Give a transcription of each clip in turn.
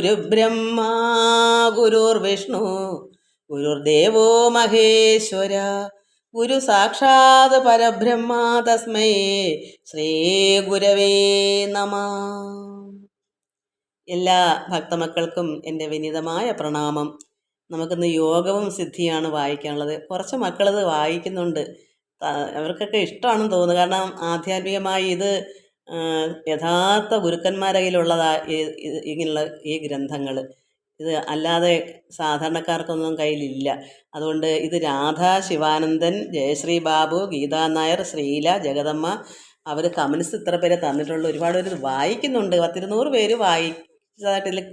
ഗുരുബ്രഹ്മാ ഗുരുർവിഷ്ണു ഗുരുർദേവോ മഹേശ്വര ഗുരു സാക്ഷാത് പരബ്രഹ്മ തസ്മൈ ശ്രീ ഗുരവേ നമ. എല്ലാ ഭക്തമക്കൾക്കും എൻ്റെ വിനീതമായ പ്രണാമം. നമുക്കിന്ന് യോഗവും സിദ്ധിയാണ് വായിക്കാനുള്ളത്. കുറച്ച് മക്കളത് വായിക്കുന്നുണ്ട്. അവർക്കൊക്കെ ഇഷ്ടമാണെന്ന് തോന്നുന്നു. കാരണം ആധ്യാത്മികമായി ഇത് യഥാർത്ഥ ഗുരുക്കന്മാരുടെ കയ്യിലുള്ളതാ ഇങ്ങനെയുള്ള ഈ ഗ്രന്ഥങ്ങൾ. ഇത് അല്ലാതെ സാധാരണക്കാർക്കൊന്നും കയ്യിലില്ല. അതുകൊണ്ട് ഇത് രാധാ, ശിവാനന്ദൻ, ജയശ്രീ ബാബു, ഗീതാ നായർ, ശ്രീല, ജഗദമ്മ അവർ കമൻസ് ഇത്ര പേരെ തന്നിട്ടുള്ളൂ. ഒരുപാട് പേര് വായിക്കുന്നുണ്ട്. 100-200 പേര് വായിച്ചതായിട്ട് ഇതിൽ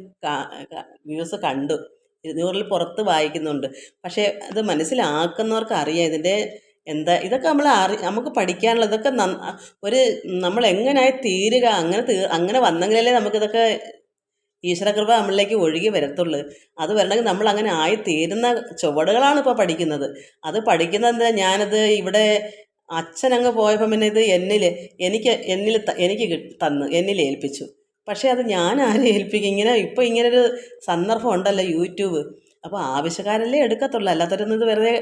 വ്യൂസ് കണ്ടു. 200-ൽ പുറത്ത് വായിക്കുന്നുണ്ട്. പക്ഷേ അത് മനസ്സിലാക്കുന്നവർക്ക് അറിയാം ഇതിൻ്റെ എന്താ. ഇതൊക്കെ നമുക്ക് പഠിക്കാനുള്ള ഇതൊക്കെ ഒരു നമ്മൾ എങ്ങനെയായി തീരുക, അങ്ങനെ വന്നെങ്കിലല്ലേ നമുക്കിതൊക്കെ ഈശ്വരകൃപ നമ്മളിലേക്ക് ഒഴുകി വരത്തുള്ളൂ. അത് വരണമെങ്കിൽ നമ്മൾ അങ്ങനെ ആയിത്തീരുന്ന ചുവടുകളാണ് ഇപ്പോൾ പഠിക്കുന്നത്. അത് പഠിക്കുന്നത് എന്താ, ഞാനത് ഇവിടെ അച്ഛനങ്ങ് പോയപ്പോൾ പിന്നെ ഇത് എനിക്ക് തന്നു, എന്നിൽ ഏൽപ്പിച്ചു. പക്ഷേ അത് ഞാൻ ആരെ ഏൽപ്പിക്കും? ഇങ്ങനൊരു സന്ദർഭം ഉണ്ടല്ലോ യൂട്യൂബ്. അപ്പോൾ ആവശ്യക്കാരല്ലേ എടുക്കത്തുള്ളൂ. അല്ലാത്തവരൊന്നും ഇത് വെറുതെ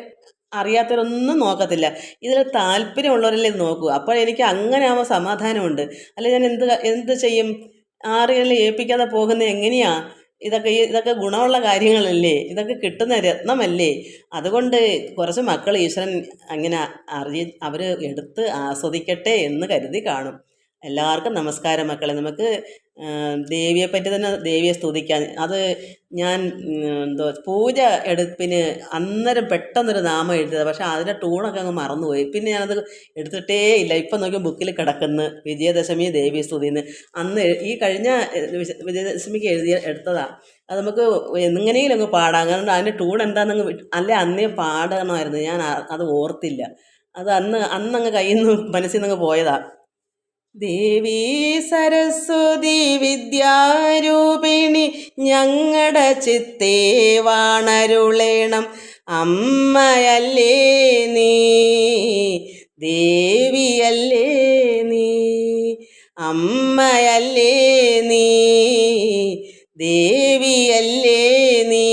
അറിയാത്തവരൊന്നും നോക്കത്തില്ല. ഇതിൽ താല്പര്യമുള്ളവരല്ലേ ഇത് നോക്കൂ. അപ്പോൾ എനിക്ക് അങ്ങനെ ആവുമ്പോൾ സമാധാനമുണ്ട്. അല്ലെ ഞാൻ എന്ത് ചെയ്യും? ആരെങ്കിലും ഏൽപ്പിക്കാതെ പോകുന്നത് എങ്ങനെയാ? ഇതൊക്കെ ഗുണമുള്ള കാര്യങ്ങളല്ലേ? ഇതൊക്കെ കിട്ടുന്ന രത്നമല്ലേ? അതുകൊണ്ട് കുറച്ച് മക്കൾ ഈശ്വരൻ അങ്ങനെ അവർ എടുത്ത് ആസ്വദിക്കട്ടെ എന്ന് കരുതി കാണും. എല്ലാവർക്കും നമസ്കാരം മക്കളെ. നമുക്ക് ദേവിയെ പറ്റി തന്നെ ദേവിയെ സ്തുതിക്കാൻ. അത് ഞാൻ പൂജ എടുപ്പിന് അന്നേരം പെട്ടെന്നൊരു നാമം എഴുതിയത്. പക്ഷേ അതിൻ്റെ ടൂണൊക്കെ അങ്ങ് മറന്നുപോയി. പിന്നെ ഞാനത് എടുത്തിട്ടേ ഇല്ല. ഇപ്പം നോക്കി ബുക്കിൽ കിടക്കുന്നു വിജയദശമി ദേവി സ്തുതിന്ന്. അന്ന് ഈ കഴിഞ്ഞ വിജയദശമിക്ക് എടുത്തതാണ്. അത് നമുക്ക് എങ്ങനെയും അങ്ങ് പാടാം. കാരണം അതിൻ്റെ ടൂൺ എന്താണെന്നങ്ങ് അല്ലേ അന്നേ പാടണമായിരുന്നു. ഞാൻ അത് ഓർത്തില്ല. അത് അന്നങ്ങ് കയ്യിൽ നിന്ന് മനസ്സിൽ നിന്നങ്ങ് പോയതാണ്. ദേവി സരസ്വതി വിദ്യാരൂപിണി ഞങ്ങളുടെ ചിത്തേ വാണരുളേണം അമ്മയല്ലേ നീ, ദേവിയല്ലേ നീ, അമ്മയല്ലേ നീ, ദേവിയല്ലേ നീ.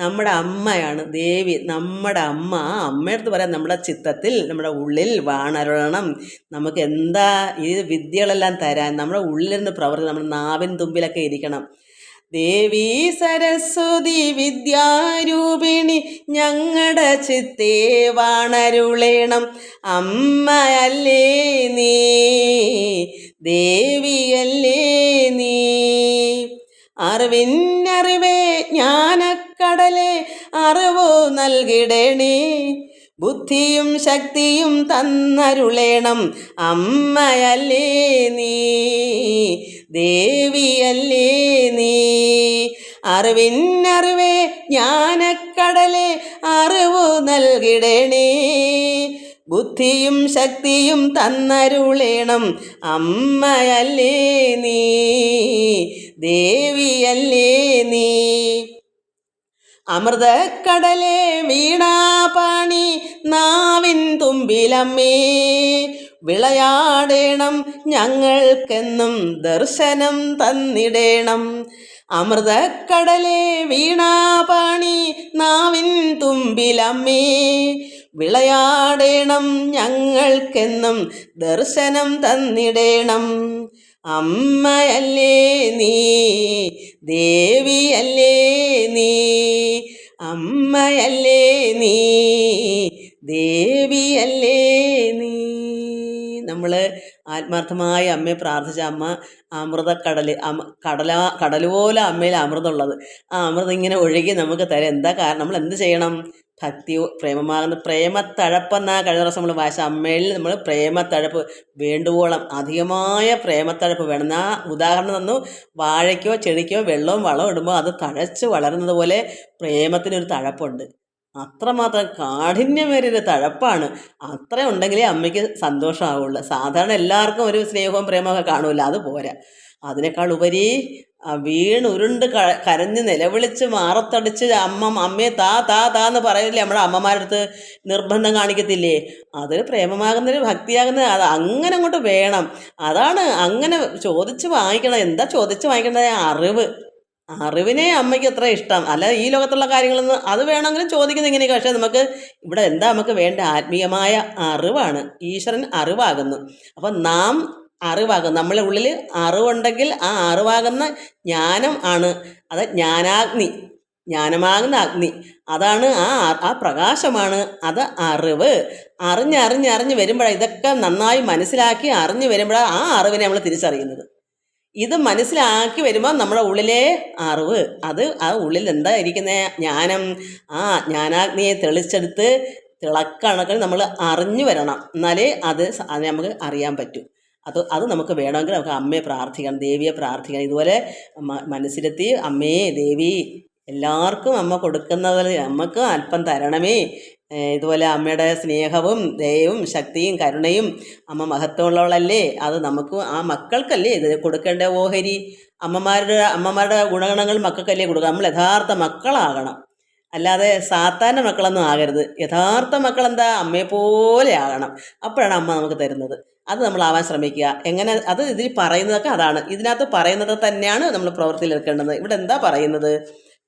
നമ്മുടെ അമ്മയാണ് ദേവി. നമ്മുടെ അമ്മ, അമ്മയടുത്ത് പറയാം നമ്മുടെ ചിത്തത്തിൽ, നമ്മുടെ ഉള്ളിൽ വാണരുളണം. നമുക്ക് എന്താ ഈ വിദ്യകളെല്ലാം തരാൻ നമ്മുടെ ഉള്ളിലിരുന്ന് പ്രവർത്തി നമ്മുടെ നാവിൻ തുമ്പിലൊക്കെ ഇരിക്കണം. ദേവി സരസ്വതി വിദ്യാരൂപിണി ഞങ്ങളുടെ ചിത്തേ വാണരുളേണം അമ്മയല്ലേ നീ, ദേവിയല്ലേ നീ. അറിവിന്നറിവേ ജ്ഞാനക്കടലേ അറിവു നൽകിടണേ, ബുദ്ധിയും ശക്തിയും തന്നരുളേണം അമ്മയല്ലേ നീ, ദേവിയല്ലേ നീ. അറിവിന്നറിവേ ജ്ഞാനക്കടലേ അറിവു നൽകിടണേ, ബുദ്ധിയും ശക്തിയും തന്നരുളേണം അമ്മയല്ലേ നീ, ദേവിയല്ലേ നീ. അമൃതക്കടലേ വീണാപാണി നാവിൻ തുമ്പിലമ്മേ, വിളയാടേണം ഞങ്ങൾക്കെന്നും ദർശനം തന്നിടേണം. അമൃതക്കടലേ വീണാപാണി നാവിൻ തുമ്പിലമ്മേ, വിളയാടേണം ഞങ്ങൾക്കെന്നും ദർശനം തന്നിടേണം അമ്മയല്ലേ നീ, ദേവിയല്ലേ നീ, അമ്മയല്ലേ നീ, ദേവിയല്ലേ നീ. നമ്മൾ ആത്മാർത്ഥമായ അമ്മയെ പ്രാർത്ഥിച്ച അമ്മ അമൃതക്കടൽ, കടലുപോലെ അമ്മയിൽ അമൃതമുള്ളത്. ആ അമൃതം ഇങ്ങനെ ഒഴുകി നമുക്ക് തരാം. എന്താ കാരണം? നമ്മൾ എന്ത് ചെയ്യണം? ഭക്തി, പ്രേമമാകുന്ന പ്രേമത്തഴപ്പെന്നാ കഴിഞ്ഞ ദിവസം നമ്മൾ വായിച്ച. അമ്മയിൽ നമ്മൾ പ്രേമത്തഴപ്പ് വേണ്ടുവോളം അധികമായ പ്രേമത്തഴപ്പ് വേണം. ആ ഉദാഹരണം തന്നു. വാഴയ്ക്കോ ചെടിക്കോ വെള്ളവും വളവും ഇടുമ്പോൾ അത് തഴച്ച് വളരുന്നത് പോലെ പ്രേമത്തിനൊരു തഴപ്പുണ്ട്. അത്രമാത്രം കാഠിന്യമേറിയൊരു തഴപ്പാണ്. അത്ര ഉണ്ടെങ്കിലേ അമ്മയ്ക്ക് സന്തോഷമാവുള്ളൂ. സാധാരണ എല്ലാവർക്കും ഒരു സ്നേഹവും പ്രേമമൊക്കെ കാണുമല്ലോ, അത് പോരാ. അതിനേക്കാൾ ഉപരി വീണുരുണ്ട് കരഞ്ഞ് നിലവിളിച്ച് മാറത്തടിച്ച് അമ്മയെ താ താ താ എന്ന് പറയില്ലേ നമ്മുടെ അമ്മമാരുടെ അടുത്ത്? നിർബന്ധം കാണിക്കത്തില്ലേ? അതൊരു പ്രേമമാകുന്നൊരു ഭക്തിയാകുന്നത്. അത് അങ്ങനെ അങ്ങോട്ട് വേണം. അതാണ് അങ്ങനെ ചോദിച്ച് വാങ്ങിക്കണം. എന്താ ചോദിച്ച് വാങ്ങിക്കേണ്ടത്? അറിവ്. അറിവിനെ അമ്മയ്ക്ക് എത്ര ഇഷ്ടം. അല്ല ഈ ലോകത്തുള്ള കാര്യങ്ങളൊന്നും അത് വേണമെങ്കിലും ചോദിക്കുന്നത് ഇങ്ങനെയൊക്കെ. പക്ഷേ നമുക്ക് ഇവിടെ എന്താ നമുക്ക് വേണ്ട ആത്മീയമായ അറിവാണ്. ഈശ്വരൻ അറിവാകുന്നു. അപ്പം നാം അറിവാകും. നമ്മളെ ഉള്ളിൽ അറിവുണ്ടെങ്കിൽ ആ അറിവാകുന്ന ജ്ഞാനം ആണ്. അത് ജ്ഞാനാഗ്നി, ജ്ഞാനമാകുന്ന അഗ്നി. അതാണ് ആ പ്രകാശമാണ്. അത് അറിവ്. അറിഞ്ഞ് വരുമ്പോഴാണ് ഇതൊക്കെ നന്നായി മനസ്സിലാക്കി അറിഞ്ഞ് വരുമ്പോഴാണ് ആ അറിവിനെ നമ്മൾ തിരിച്ചറിയുന്നത്. ഇത് മനസ്സിലാക്കി വരുമ്പോൾ നമ്മുടെ ഉള്ളിലെ അറിവ്, അത് ആ ഉള്ളിൽ എന്താ ഇരിക്കുന്നത് ജ്ഞാനം, ആ ജ്ഞാനാഗ്നിയെ തെളിച്ചെടുത്ത് തിളക്കണക്കിൽ നമ്മൾ അറിഞ്ഞു വരണം. എന്നാലേ അത് നമുക്ക് അറിയാൻ പറ്റും. അത് നമുക്ക് വേണമെങ്കിൽ നമുക്ക് അമ്മയെ പ്രാർത്ഥിക്കണം, ദേവിയെ പ്രാർത്ഥിക്കണം. ഇതുപോലെ മനസ്സിലെത്തി അമ്മേ ദേവി എല്ലാവർക്കും അമ്മ കൊടുക്കുന്നത് അമ്മക്ക് അല്പം തരണമേ. ഇതുപോലെ അമ്മയുടെ സ്നേഹവും ദയവും ശക്തിയും കരുണയും അമ്മ മഹത്വമുള്ളവളല്ലേ, അത് നമുക്ക് ആ മക്കൾക്കല്ലേ ഇത് കൊടുക്കേണ്ട ഓഹരി. അമ്മമാരുടെ ഗുണഗണങ്ങൾ മക്കൾക്കല്ലേ കൊടുക്കുക. നമ്മൾ യഥാർത്ഥ മക്കളാകണം, അല്ലാതെ സാത്താൻ്റെ മക്കളൊന്നും ആകരുത്. യഥാർത്ഥ മക്കളെന്താ അമ്മയെപ്പോലെ ആകണം. അപ്പോഴാണ് അമ്മ നമുക്ക് തരുന്നത്. അത് നമ്മളാവാൻ ശ്രമിക്കുക. എങ്ങനെ അത് ഇതിൽ പറയുന്നതൊക്കെ അതാണ്. ഇതിനകത്ത് പറയുന്നത് തന്നെയാണ് നമ്മൾ പ്രവൃത്തിയിൽ എടുക്കേണ്ടത്. ഇവിടെ എന്താ പറയുന്നത്?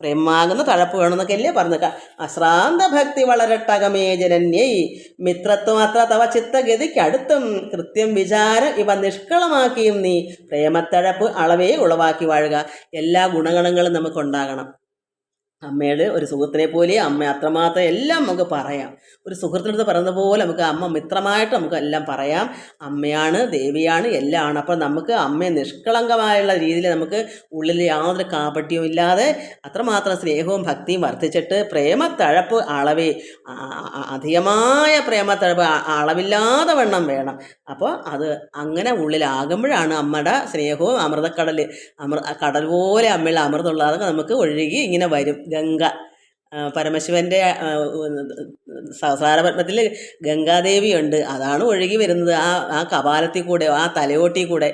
പ്രേമാകുന്ന തഴപ്പ് വേണമെന്നൊക്കെ അല്ലേ പറഞ്ഞ അശ്രാന്ത ഭക്തി വളരട്ടകമേ ജനന്യൈ മിത്രത്വമാത്ര തവ ചിത്തഗതിക്കടുത്തും കൃത്യം വിചാരം ഇവ നിഷ്കളമാക്കിയും നീ പ്രേമത്തഴപ്പ് അളവേ ഉളവാക്കി വാഴുക. എല്ലാ ഗുണഗണങ്ങളും നമുക്കുണ്ടാകണം. അമ്മയുടെ ഒരു സുഹൃത്തിനെ പോലെ അമ്മ അത്രമാത്രം എല്ലാം നമുക്ക് പറയാം. ഒരു സുഹൃത്തിനടുത്ത് പറയുന്ന പോലെ നമുക്ക് അമ്മ മിത്രമായിട്ട് നമുക്ക് എല്ലാം പറയാം. അമ്മയാണ്, ദേവിയാണ്, എല്ലാം ആണ്. അപ്പോൾ നമുക്ക് അമ്മയെ നിഷ്കളങ്കമായുള്ള രീതിയിൽ നമുക്ക് ഉള്ളിൽ യാതൊരു കാപട്യവും ഇല്ലാതെ അത്രമാത്രം സ്നേഹവും ഭക്തിയും വർദ്ധിച്ചിട്ട് പ്രേമത്തഴപ്പ് അളവേ അധികമായ പ്രേമത്തഴപ്പ് അളവില്ലാതെ വണ്ണം വേണം. അപ്പോൾ അത് അങ്ങനെ ഉള്ളിലാകുമ്പോഴാണ് അമ്മയുടെ സ്നേഹവും അമൃതക്കടൽ കടൽ പോലെ അമ്മയുള്ള അമൃതമുള്ളതൊക്കെ നമുക്ക് ഒഴുകി ഇങ്ങനെ വരും. ഗംഗ, പരമശിവൻ്റെ സഹസ്രാരപത്മത്തിൽ ഗംഗാദേവിയുണ്ട്. അതാണ് ഒഴുകി വരുന്നത് ആ കപാലത്തിൽ കൂടെ, ആ തലയോട്ടി കൂടെ.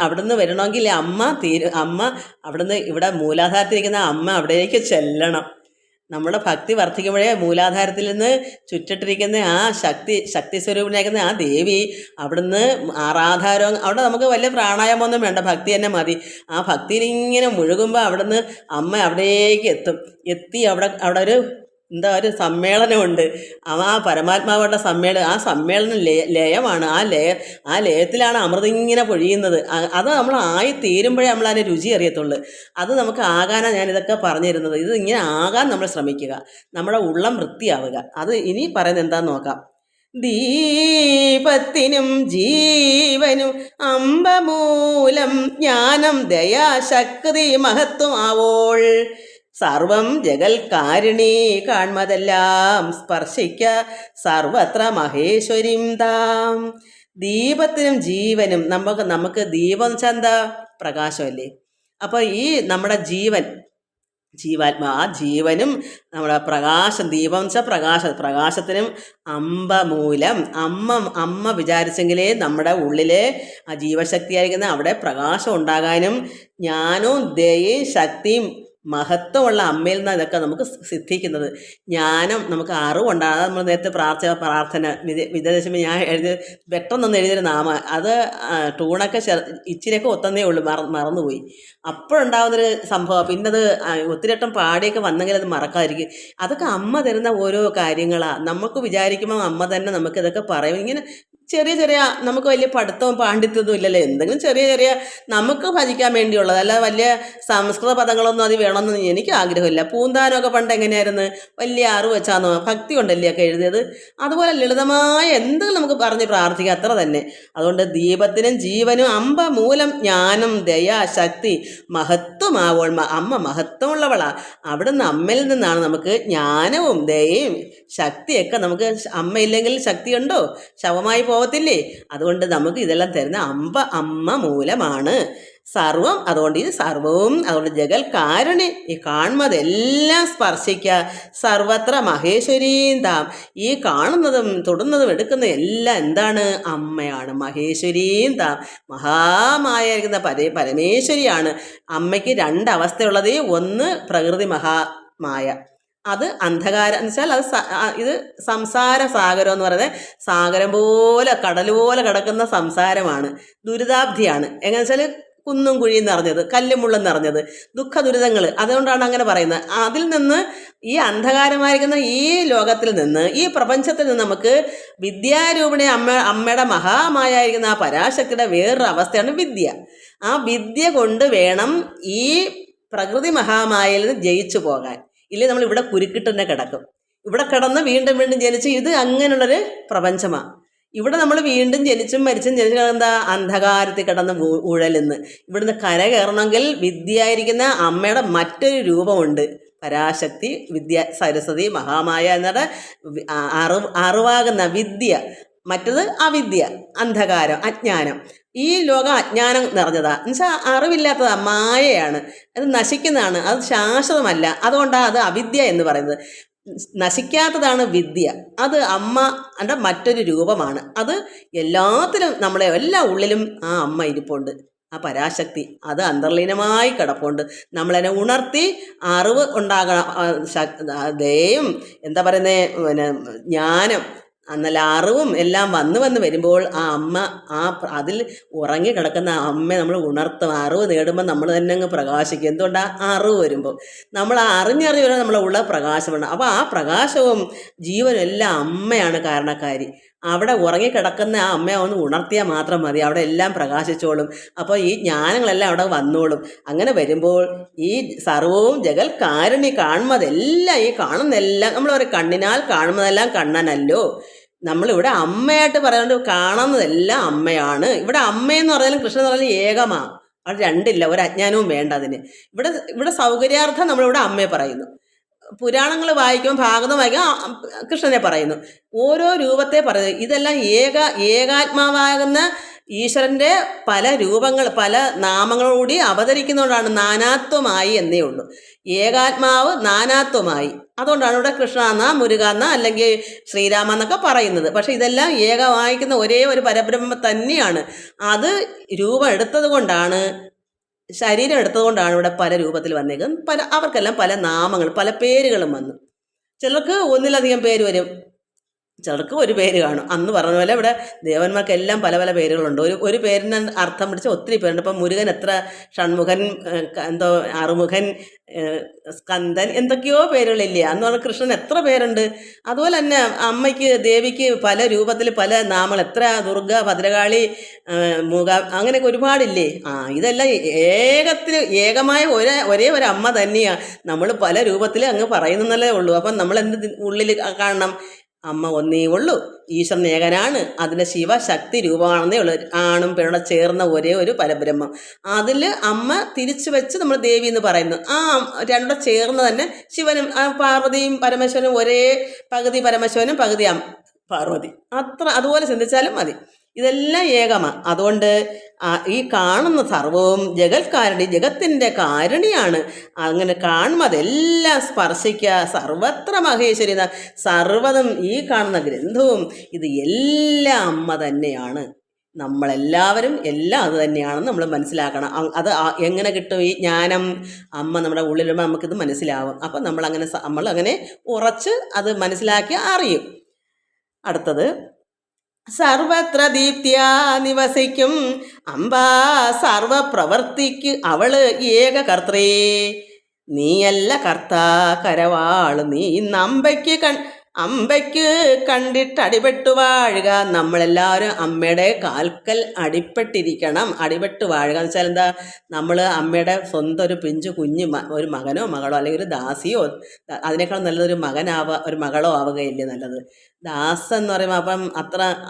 അവിടുന്ന് വരണമെങ്കിൽ അമ്മ അവിടുന്ന് ഇവിടെ മൂലാധാരത്തിരിക്കുന്ന അമ്മ അവിടേക്ക് ചെല്ലണം. നമ്മുടെ ഭക്തി വർദ്ധിക്കുമ്പോഴേ മൂലാധാരത്തിൽ നിന്ന് ചുറ്റിട്ടിരിക്കുന്ന ആ ശക്തി സ്വരൂപിനായിരിക്കുന്ന ആ ദേവി അവിടുന്ന് ആറാധാരം, അവിടെ നമുക്ക് വലിയ പ്രാണായാമൊന്നും വേണ്ട, ഭക്തി തന്നെ മതി. ആ ഭക്തിയിൽ ഇങ്ങനെ മുഴുകുമ്പോൾ അവിടുന്ന് അമ്മ അവിടേക്ക് എത്തി അവിടെ ഒരു സമ്മേളനമുണ്ട്. ആ പരമാത്മാവുടെ ആ സമ്മേളനം ലയമാണ്. ആ ലയത്തിലാണ് അമൃതം ഇങ്ങനെ പൊഴിയുന്നത്. അത് നമ്മൾ ആയി തീരുമ്പോഴേ നമ്മൾ അതിൻ്റെ രുചി അറിയത്തുള്ളൂ. അത് നമുക്ക് ആകാനാണ് ഞാനിതൊക്കെ പറഞ്ഞു തരുന്നത്. ഇത് ഇങ്ങനെ ആകാൻ നമ്മൾ ശ്രമിക്കുക, നമ്മുടെ ഉള്ളം വൃത്തിയാവുക. അത് ഇനി പറയുന്നത് എന്താണെന്ന് നോക്കാം. ദീപത്തിനും ജീവനും അമ്പമൂലം ജ്ഞാനം ദയാശക്തി മഹത്വം ആവോൾ സർവം ജഗൽക്കാരിണി കാൺമതെല്ലാം സ്പർശിക്ക സർവത്ര മഹേശ്വരിം താം. ദീപത്തിനും ജീവനും നമുക്ക് ദീപം എന്ന് വെച്ചാൽ എന്താ? പ്രകാശമല്ലേ. അപ്പോൾ ഈ നമ്മുടെ ജീവാത്മാ, ആ ജീവനും നമ്മുടെ പ്രകാശം, ദീപം എന്ന് വെച്ചാൽ പ്രകാശത്തിനും അമ്പമൂലം. അമ്മ വിചാരിച്ചെങ്കിലേ നമ്മുടെ ഉള്ളിലെ ആ ജീവശക്തിയായിരിക്കുന്ന അവിടെ പ്രകാശം ഉണ്ടാകാനും ജ്ഞാനവും ദയയും ശക്തിയും മഹത്വമുള്ള അമ്മയിൽ നിന്ന് ഇതൊക്കെ നമുക്ക് സിദ്ധിക്കുന്നത്. ജ്ഞാനം നമുക്ക് അറിവുണ്ടാകും. അത് നമ്മൾ നേരത്തെ പ്രാർത്ഥന വിജയദശമി ഞാൻ പെട്ടെന്നൊന്ന് എഴുതിയൊരു നാമ, അത് ടൂണൊക്കെ ഇച്ചിരിയൊക്കെ ഒത്തന്നേ ഉള്ളൂ, മറന്നുപോയി. അപ്പോഴുണ്ടാകുന്നൊരു സംഭവം. പിന്നെ അത് ഒത്തിരിവട്ടം പാടിയൊക്കെ വന്നെങ്കിൽ അത് മറക്കാതിരിക്കും. അതൊക്കെ അമ്മ തരുന്ന ഓരോ കാര്യങ്ങളാണ്. നമുക്ക് വിചാരിക്കുമ്പോൾ അമ്മ തന്നെ നമുക്ക് ഇതൊക്കെ പറയും. ഇങ്ങനെ ചെറിയ നമുക്ക് വലിയ പഠിത്തവും പാണ്ഡിത്യമൊന്നും ഇല്ലല്ലോ. എന്തെങ്കിലും ചെറിയ നമുക്ക് ഭജിക്കാൻ വേണ്ടിയുള്ളത്, അല്ലാതെ വലിയ സംസ്കൃത പദങ്ങളൊന്നും അത് വേണമെന്ന് എനിക്ക് ആഗ്രഹമില്ല. പൂന്താനമൊക്കെ പണ്ട് എങ്ങനെയായിരുന്നു? വലിയ അറിവ് വെച്ചാന്നോ, ഭക്തി കൊണ്ടല്ലേ ഒക്കെ എഴുതിയത്. അതുപോലെ ലളിതമായ എന്തെങ്കിലും നമുക്ക് പറഞ്ഞ് പ്രാർത്ഥിക്കാം, അത്ര തന്നെ. അതുകൊണ്ട് ദീപത്തിനും ജീവനും അമ്പമൂലം ജ്ഞാനം ദയ ശക്തി മഹത്വമാവോൾ അമ്മ മഹത്വമുള്ളവളാണ്. അവിടുന്ന് അമ്മയിൽ നിന്നാണ് നമുക്ക് ജ്ഞാനവും ദയയും ശക്തിയൊക്കെ. നമുക്ക് അമ്മയില്ലെങ്കിൽ ശക്തിയുണ്ടോ? ശവമായി പോകത്തില്ലേ? അതുകൊണ്ട് നമുക്ക് ഇതെല്ലാം തരുന്ന അമ്മ മൂലമാണ് സർവം. അതുകൊണ്ട് ഇത് സർവവും, അതുകൊണ്ട് ജഗൽ കാരുണ്യ ഈ കാണുന്നതെല്ലാം സ്പർശിക്കുക സർവത്ര മഹേശ്വരീം താം. ഈ കാണുന്നതും തൊടുന്നതും എടുക്കുന്നതും എല്ലാം എന്താണ്? അമ്മയാണ്, മഹേശ്വരീം താം. മഹാമായിരിക്കുന്ന പരമേശ്വരിയാണ്. അമ്മയ്ക്ക് രണ്ടവസ്ഥയുള്ളത്. ഒന്ന് പ്രകൃതി മഹാമായ, അത് അന്ധകാരം എന്ന് വെച്ചാൽ ഇത് സംസാര സാഗരം എന്ന് പറയുന്നത് സാഗരം പോലെ കടൽ പോലെ കിടക്കുന്ന സംസാരമാണ്, ദുരിതാബ്ധിയാണ്. എങ്ങനെ വെച്ചാൽ കുന്നും കുഴിയും നിറഞ്ഞത്, കല്ലും മുള്ളും നിറഞ്ഞത്, ദുഃഖ ദുരിതങ്ങൾ. അതുകൊണ്ടാണ് അങ്ങനെ പറയുന്നത്. അതിൽ നിന്ന്, ഈ അന്ധകാരമായിരിക്കുന്ന ഈ ലോകത്തിൽ നിന്ന്, ഈ പ്രപഞ്ചത്തിൽ നിന്ന് നമുക്ക് വിദ്യാരൂപിണി അമ്മയുടെ മഹാമായായിരിക്കുന്ന ആ പരാശക്തിയുടെ വേറൊരു അവസ്ഥയാണ് വിദ്യ. ആ വിദ്യ കൊണ്ട് വേണം ഈ പ്രകൃതി മഹാമായയിൽ നിന്ന് ജയിച്ചു പോകാൻ. ഇല്ലെങ്കിൽ നമ്മൾ ഇവിടെ കുരുക്കിട്ട് തന്നെ കിടക്കും. ഇവിടെ കിടന്ന് വീണ്ടും വീണ്ടും ജനിച്ച്, ഇത് അങ്ങനെയുള്ളൊരു പ്രപഞ്ചമാണ്. ഇവിടെ നമ്മൾ വീണ്ടും ജനിച്ചും മരിച്ചും എന്താ അന്ധകാരത്തിൽ കിടന്ന് ഉഴലുന്ന്. ഇവിടുന്ന് കര കയറണമെങ്കിൽ വിദ്യയായിരിക്കുന്ന അമ്മയുടെ മറ്റൊരു രൂപമുണ്ട്, പരാശക്തി, വിദ്യ, സരസ്വതി, മഹാമായ എന്നുള്ള അറിവാകുന്ന വിദ്യ. മറ്റത് അവിദ്യ, അന്ധകാരം, അജ്ഞാനം. ഈ ലോകം അജ്ഞാനം നിറഞ്ഞതാണ്, എന്നുവെച്ചാൽ അറിവില്ലാത്തതാണ്, മായയാണ്, അത് നശിക്കുന്നതാണ്, അത് ശാശ്വതമല്ല. അതുകൊണ്ടാണ് അത് അവിദ്യ എന്ന് പറയുന്നത്. നശിക്കാത്തതാണ് വിദ്യ. അത് അമ്മയുടെ മറ്റൊരു രൂപമാണ്. അത് എല്ലാത്തിലും, നമ്മളെ എല്ലാ ഉള്ളിലും ആ അമ്മ ഇരിപ്പുണ്ട്, ആ പരാശക്തി. അത് അന്തർലീനമായി കിടപ്പുണ്ട്. നമ്മളതിനെ ഉണർത്തി അറിവ് ഉണ്ടാകണം. ദയും എന്താ പറയുന്നത്, പിന്നെ ജ്ഞാനം, നല്ല അറിവും എല്ലാം വന്ന് വരുമ്പോൾ ആ അമ്മ, അതിൽ ഉറങ്ങി കിടക്കുന്ന അമ്മയെ നമ്മൾ ഉണർത്തും. അറിവ് നേടുമ്പോൾ നമ്മൾ തന്നെ അങ്ങ് പ്രകാശിക്കും. എന്തുകൊണ്ടാണ്? അറിവ് വരുമ്പോൾ നമ്മൾ ആ അറിഞ്ഞറിവ് നമ്മളെ ഉള്ള പ്രകാശമാണ്. അപ്പോൾ ആ പ്രകാശവും ജീവനും എല്ലാം അമ്മയാണ് കാരണക്കാരി. അവിടെ ഉറങ്ങിക്കിടക്കുന്ന ആ അമ്മയെ ഒന്ന് ഉണർത്തിയാൽ മാത്രം മതി, അവിടെ എല്ലാം പ്രകാശിച്ചോളും. അപ്പോൾ ഈ ജ്ഞാനങ്ങളെല്ലാം അവിടെ വന്നോളും. അങ്ങനെ വരുമ്പോൾ ഈ സർവവും ജഗൽ കാരുണ്യ കാണുന്നതെല്ലാം, ഈ കാണുന്നതെല്ലാം, നമ്മളൊരു കണ്ണിനാൽ കാണുന്നതെല്ലാം കണ്ണനല്ലോ. നമ്മളിവിടെ അമ്മയായിട്ട് പറയുന്നത് കാണുന്നതെല്ലാം അമ്മയാണ്. ഇവിടെ അമ്മയെന്ന് പറഞ്ഞാലും കൃഷ്ണൻ എന്ന് പറഞ്ഞാലും ഏകമാണ്, അവിടെ രണ്ടില്ല, ഒരു അജ്ഞാനവും വേണ്ട അതിന്. ഇവിടെ സൗകര്യാർത്ഥം നമ്മളിവിടെ അമ്മയെ പറയുന്നു. പുരാണങ്ങൾ വായിക്കുമ്പോൾ, ഭാഗവതം വായിക്കുമ്പോൾ കൃഷ്ണനെ പറയുന്നു. ഓരോ രൂപത്തെ പറയുന്നു. ഇതെല്ലാം ഏകാത്മാവാകുന്ന ഈശ്വരൻ്റെ പല രൂപങ്ങൾ, പല നാമങ്ങളോടുകൂടി അവതരിക്കുന്നതുകൊണ്ടാണ് നാനാത്വമായി എന്നേ ഉള്ളൂ. ഏകാത്മാവ് നാനാത്വമായി, അതുകൊണ്ടാണ് ഇവിടെ കൃഷ്ണ എന്നാ, മുരുക എന്നാ, അല്ലെങ്കിൽ ശ്രീരാമ എന്നൊക്കെ പറയുന്നത്. പക്ഷെ ഇതെല്ലാം ഏകമായിരിക്കുന്ന ഒരേ ഒരു പരബ്രഹ്മം തന്നെയാണ്. അത് രൂപം എടുത്തത് കൊണ്ടാണ്, ശരീരം എടുത്തതുകൊണ്ടാണ് ഇവിടെ പല രൂപത്തിൽ വന്നേക്കുന്നത്. അവർക്കെല്ലാം പല നാമങ്ങൾ, പല പേരുകളും വന്നു. ചിലർക്ക് ഒന്നിലധികം പേര് വരും, ചിലർക്ക് ഒരു പേര് കാണും. അന്ന് പറഞ്ഞ പോലെ ഇവിടെ ദേവന്മാർക്കെല്ലാം പല പല പേരുകളുണ്ട്. ഒരു പേരിന് അർത്ഥം പിടിച്ച ഒത്തിരി പേരുണ്ട്. ഇപ്പം മുരുകൻ എത്ര, ഷൺമുഖൻ, എന്തോ അറുമുഖൻ, സ്കന്ദൻ, എന്തൊക്കെയോ പേരുകളില്ലേ. അന്ന് പറഞ്ഞ കൃഷ്ണൻ എത്ര പേരുണ്ട്. അതുപോലെ തന്നെ അമ്മയ്ക്ക്, ദേവിക്ക് പല രൂപത്തിൽ പല നാമങ്ങൾ, എത്ര, ദുർഗ, ഭദ്രകാളി, മൂക, അങ്ങനെയൊക്കെ ഒരുപാടില്ലേ. ഇതെല്ലാം ഏകമായ ഒരേ ഒരു അമ്മ തന്നെയാണ്. നമ്മൾ പല രൂപത്തിൽ അങ്ങ് പറയുന്നതല്ലേ ഉള്ളൂ. അപ്പം നമ്മൾ എന്ത് ഉള്ളിൽ കാണണം? അമ്മ ഒന്നേ ഉള്ളൂ, ഈശ്വരൻ ഏകനാണ്. അതിൻ്റെ ശിവശക്തി രൂപമാണെന്നേ ഉള്ളൂ. ആണും പെണ്ണും ചേർന്ന ഒരേ ഒരു പരബ്രഹ്മം. അതിൽ അമ്മ തിരിച്ചു വെച്ച് നമ്മൾ ദേവി എന്ന് പറയുന്നു. ആ രണ്ടും ചേർന്ന് തന്നെ ശിവനും പാർവതിയും പരമേശ്വരനും ഒരേ, പകുതി പരമേശ്വരനും പകുതി പാർവതി, അതുപോലെ ചിന്തിച്ചാലും മതി. ഇതെല്ലാം ഏകമാണ്. അതുകൊണ്ട് ഈ കാണുന്ന സർവവും ജഗൽക്കാരുണി, ജഗത്തിൻ്റെ കാരുണിയാണ്. അങ്ങനെ കാണുമ്പോൾ അതെല്ലാം സ്പർശിക്കുക. സർവത്ര മഹേശ്വരി, സർവ്വതും ഈ കാണുന്ന ഗ്രന്ഥവും ഇത് എല്ലാം അമ്മ തന്നെയാണ്. നമ്മളെല്ലാവരും എല്ലാം അത് തന്നെയാണെന്ന് നമ്മൾ മനസ്സിലാക്കണം. അത് എങ്ങനെ കിട്ടും? ഈ ജ്ഞാനം അമ്മ നമ്മുടെ ഉള്ളിൽ വരുമ്പോൾ നമുക്കിത് മനസ്സിലാവും. അപ്പം നമ്മളങ്ങനെ ഉറച്ച് അത് മനസ്സിലാക്കി അറിയും. അടുത്തത്, സർവത്ര ദീപ്തിയാ നിവസിക്കും അംബാ സർവപ്രവർത്തിക്ക് അവള് ഏക കർത്തൃ. നീയല്ല കർത്താ കരവാള് നീ, ഇന്ന് അമ്പയ്ക്ക് കണ്ടിട്ട് അടിപെട്ടു വാഴുക. നമ്മളെല്ലാവരും അമ്മയുടെ കാൽക്കൽ അടിപ്പെട്ടിരിക്കണം. അടിപെട്ട് വാഴുക എന്ന് വെച്ചാൽ എന്താ? നമ്മൾ അമ്മയുടെ സ്വന്തം ഒരു പിഞ്ചു കുഞ്ഞ്, ഒരു മകനോ മകളോ അല്ലെങ്കിൽ ഒരു ദാസിയോ, അതിനേക്കാൾ നല്ലതൊരു ഒരു മകളോ ആവുകയില്ലേ നല്ലത്? ദാസ എന്ന് പറയുമ്പോൾ അപ്പം